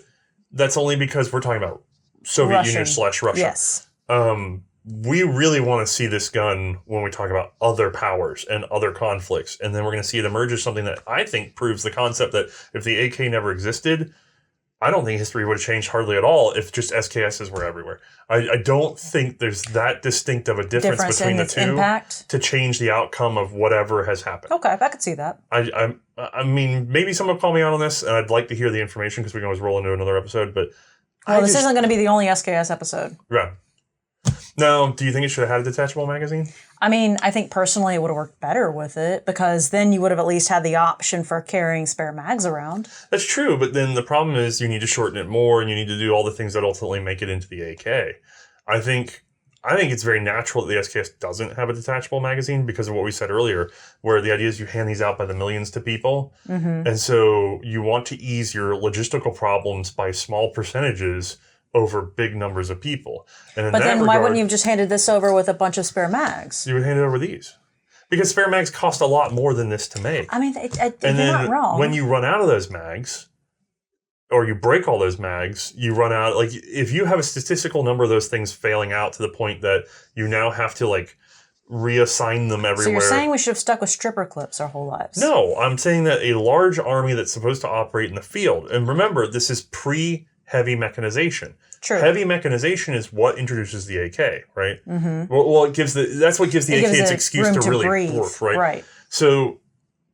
that's only because we're talking about Soviet Union / Russia. Yes. We really want to see this gun when we talk about other powers and other conflicts. And then we're going to see it emerge as something that I think proves the concept that if the AK never existed, I don't think history would have changed hardly at all if just SKSs were everywhere. I don't think there's that distinct of a difference between the two to change the outcome of whatever has happened. Okay, I could see that. I mean, maybe someone will call me out on this, and I'd like to hear the information because we can always roll into another episode. But this isn't going to be the only SKS episode. Right. Now, do you think it should have had a detachable magazine? I mean, I think personally it would have worked better with it because then you would have at least had the option for carrying spare mags around. That's true, but then the problem is you need to shorten it more and you need to do all the things that ultimately make it into the AK. I think it's very natural that the SKS doesn't have a detachable magazine because of what we said earlier, where the idea is you hand these out by the millions to people. And so you want to ease your logistical problems by small percentages over big numbers of people. And but then why wouldn't you have just handed this over with a bunch of spare mags? You would hand it over these. Because spare mags cost a lot more than this to make. I mean, you're not wrong. When you run out of those mags, or you break all those mags, you run out, like, if you have a statistical number of those things failing out to the point that you now have to, like, reassign them everywhere. So you're saying we should have stuck with stripper clips our whole lives? No, I'm saying that a large army that's supposed to operate in the field, and remember, this is pre-heavy mechanization. True. Heavy mechanization is what introduces the AK, right? Well, that's what gives the AK its excuse to really work, right? Right. So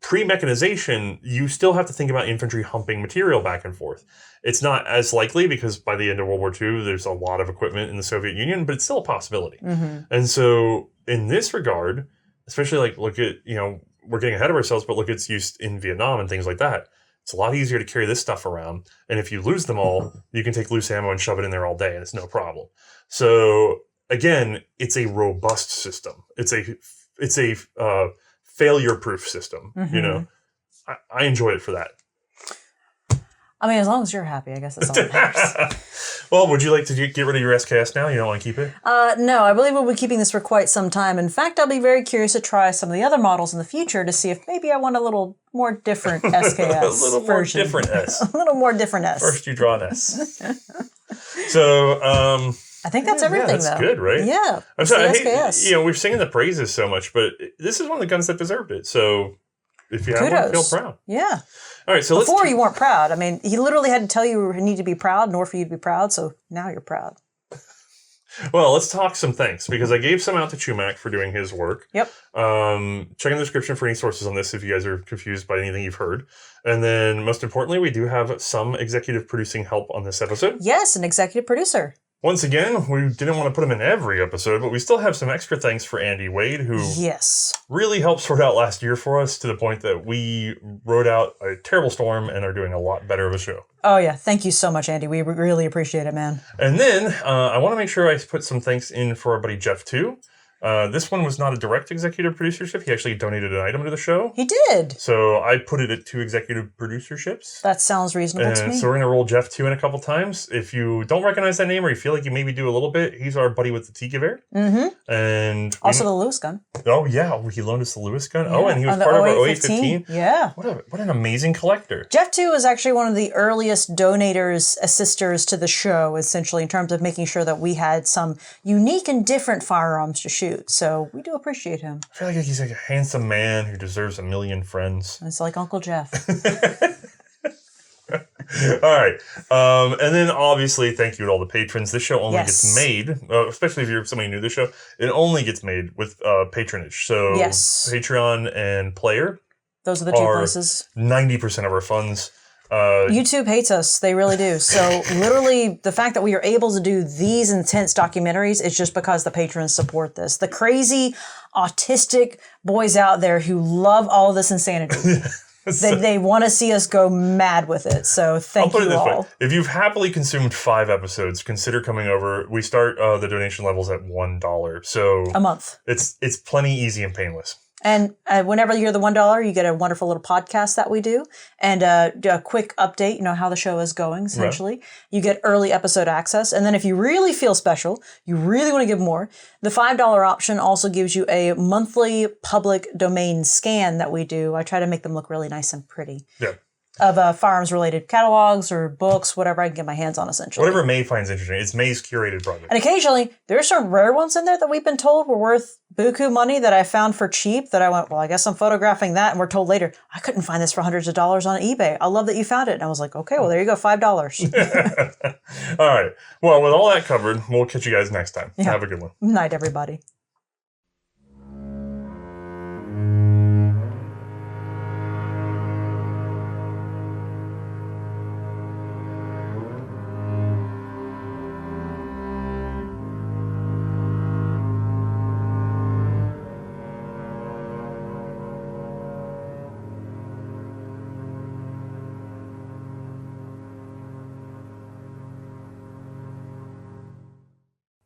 pre-mechanization, you still have to think about infantry humping material back and forth. It's not as likely because by the end of World War II, there's a lot of equipment in the Soviet Union, but it's still a possibility. And so in this regard, especially like look at, we're getting ahead of ourselves, but look at its use in Vietnam and things like that. It's a lot easier to carry this stuff around. And if you lose them all, you can take loose ammo and shove it in there all day and it's no problem. So again, it's a robust system. It's a failure-proof system. I enjoy it for that. I mean, as long as you're happy, I guess that's all that matters. Well, would you like to get rid of your SKS now? You don't want to keep it? No, I believe we'll be keeping this for quite some time. In fact, I'll be very curious to try some of the other models in the future to see if maybe I want a little more different SKS a little version. More different S. A little more different S. First you draw an S. So, I think that's everything, that's good, right? Yeah. I'm sorry, SKS. we're singing the praises so much, but this is one of the guns that deserved it. So, if you have one, feel proud. Yeah. All right, so Before you weren't proud. I mean, he literally had to tell you you need to be proud in order for you to be proud, so now you're proud. Well, let's talk some thanks, because I gave some out to Chumak for doing his work. Yep. Check in the description for any sources on this if you guys are confused by anything you've heard. And then, most importantly, we do have some executive producing help on this episode. Yes, an executive producer. Once again, we didn't want to put him in every episode, but we still have some extra thanks for Andy Wade, who really helped sort out last year for us to the point that we rode out a terrible storm and are doing a lot better of a show. Oh, yeah. Thank you so much, Andy. We really appreciate it, man. And then I want to make sure I put some thanks in for our buddy Jeff, too. This one was not a direct executive producership. He actually donated an item to the show. He did. So I put it at 2 executive producerships. That sounds reasonable to me. So we're going to roll Jeff 2 in a couple times. If you don't recognize that name or you feel like you maybe do a little bit, he's our buddy with the Tiki Bear. Mm-hmm. And also the Lewis gun. Oh, yeah. He loaned us the Lewis gun. Yeah. Oh, and he was part of our 0815. Yeah. What an amazing collector. Jeff 2 is actually one of the earliest donators, assisters to the show, essentially, in terms of making sure that we had some unique and different firearms to shoot. So we do appreciate him. I feel like he's like a handsome man who deserves a million friends. It's like Uncle Jeff. All right. And then obviously, thank you to all the patrons. This show only gets made, especially if you're somebody new to the show, it only gets made with patronage. So Patreon and Player. Those are the 2 places. 90% of our funds. YouTube hates us. They really do. So literally the fact that we are able to do these intense documentaries is just because the patrons support this. The crazy autistic boys out there who love all of this insanity. They want to see us go mad with it. So thank you all. If you've happily consumed 5 episodes, consider coming over. We start the donation levels at $1. So a month. It's plenty easy and painless. And whenever you hear the $1, you get a wonderful little podcast that we do and a quick update, how the show is going, essentially. Right. You get early episode access. And then if you really feel special, you really want to give more, the $5 option also gives you a monthly public domain scan that we do. I try to make them look really nice and pretty. Yeah. Of firearms-related catalogs or books, whatever I can get my hands on, essentially. Whatever Mae finds interesting. It's Mae's curated project. And occasionally, there's some rare ones in there that we've been told were worth buku money that I found for cheap that I went, well, I guess I'm photographing that. And we're told later, I couldn't find this for hundreds of dollars on eBay. I love that you found it. And I was like, okay, well, there you go, $5. All right. Well, with all that covered, we'll catch you guys next time. Yeah. Have a good one. Night, everybody.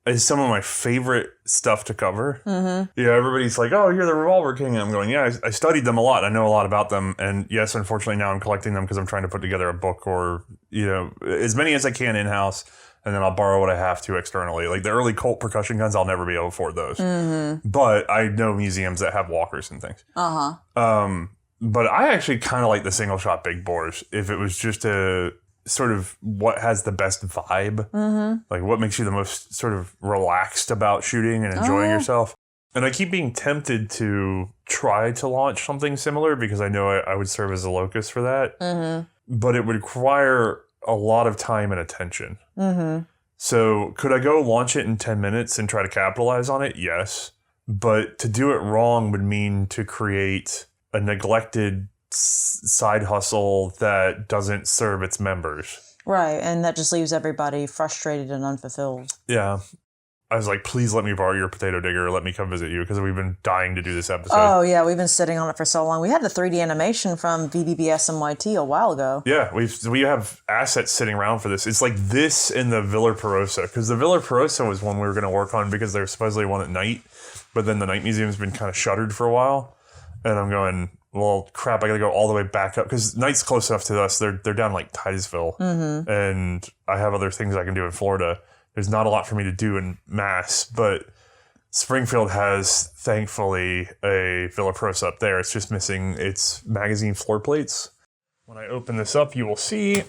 Is some of my favorite stuff to cover. Mm-hmm. Yeah, everybody's like, oh, you're the Revolver King. And I'm going, yeah, I studied them a lot. I know a lot about them. And yes, unfortunately, now I'm collecting them because I'm trying to put together a book or, as many as I can in-house. And then I'll borrow what I have to externally. Like the early Colt percussion guns, I'll never be able to afford those. Mm-hmm. But I know museums that have walkers and things. But I actually kind of like the single-shot big bores. If it was just a sort of what has the best vibe, like what makes you the most sort of relaxed about shooting and enjoying yourself. And I keep being tempted to try to launch something similar because I know I would serve as a locus for that. But it would require a lot of time and attention. So could I go launch it in 10 minutes and try to capitalize on it? Yes. But to do it wrong would mean to create a neglected side hustle that doesn't serve its members. Right, and that just leaves everybody frustrated and unfulfilled. Yeah. I was like, please let me borrow your potato digger. Let me come visit you because we've been dying to do this episode. Oh, yeah. We've been sitting on it for so long. We had the 3D animation from VBBS NYT a while ago. Yeah, we have assets sitting around for this. It's like this and the Villa Perosa because the Villa Perosa was one we were going to work on because there's supposedly one at night, but then the night museum's been kind of shuttered for a while. And I'm going, well, crap, I got to go all the way back up because night's close enough to us. They're down like Titusville. And I have other things I can do in Florida. There's not a lot for me to do in Mass, but Springfield has, thankfully, a Villa Perosa up there. It's just missing its magazine floor plates. When I open this up, you will see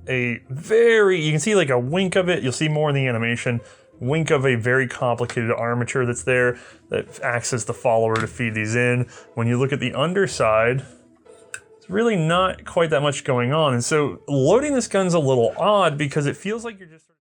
you can see like a wink of it. You'll see more in the animation. Wink of a very complicated armature that's there that acts as the follower to feed these in. When you look at the underside, it's really not quite that much going on. And so loading this gun's a little odd because it feels like you're just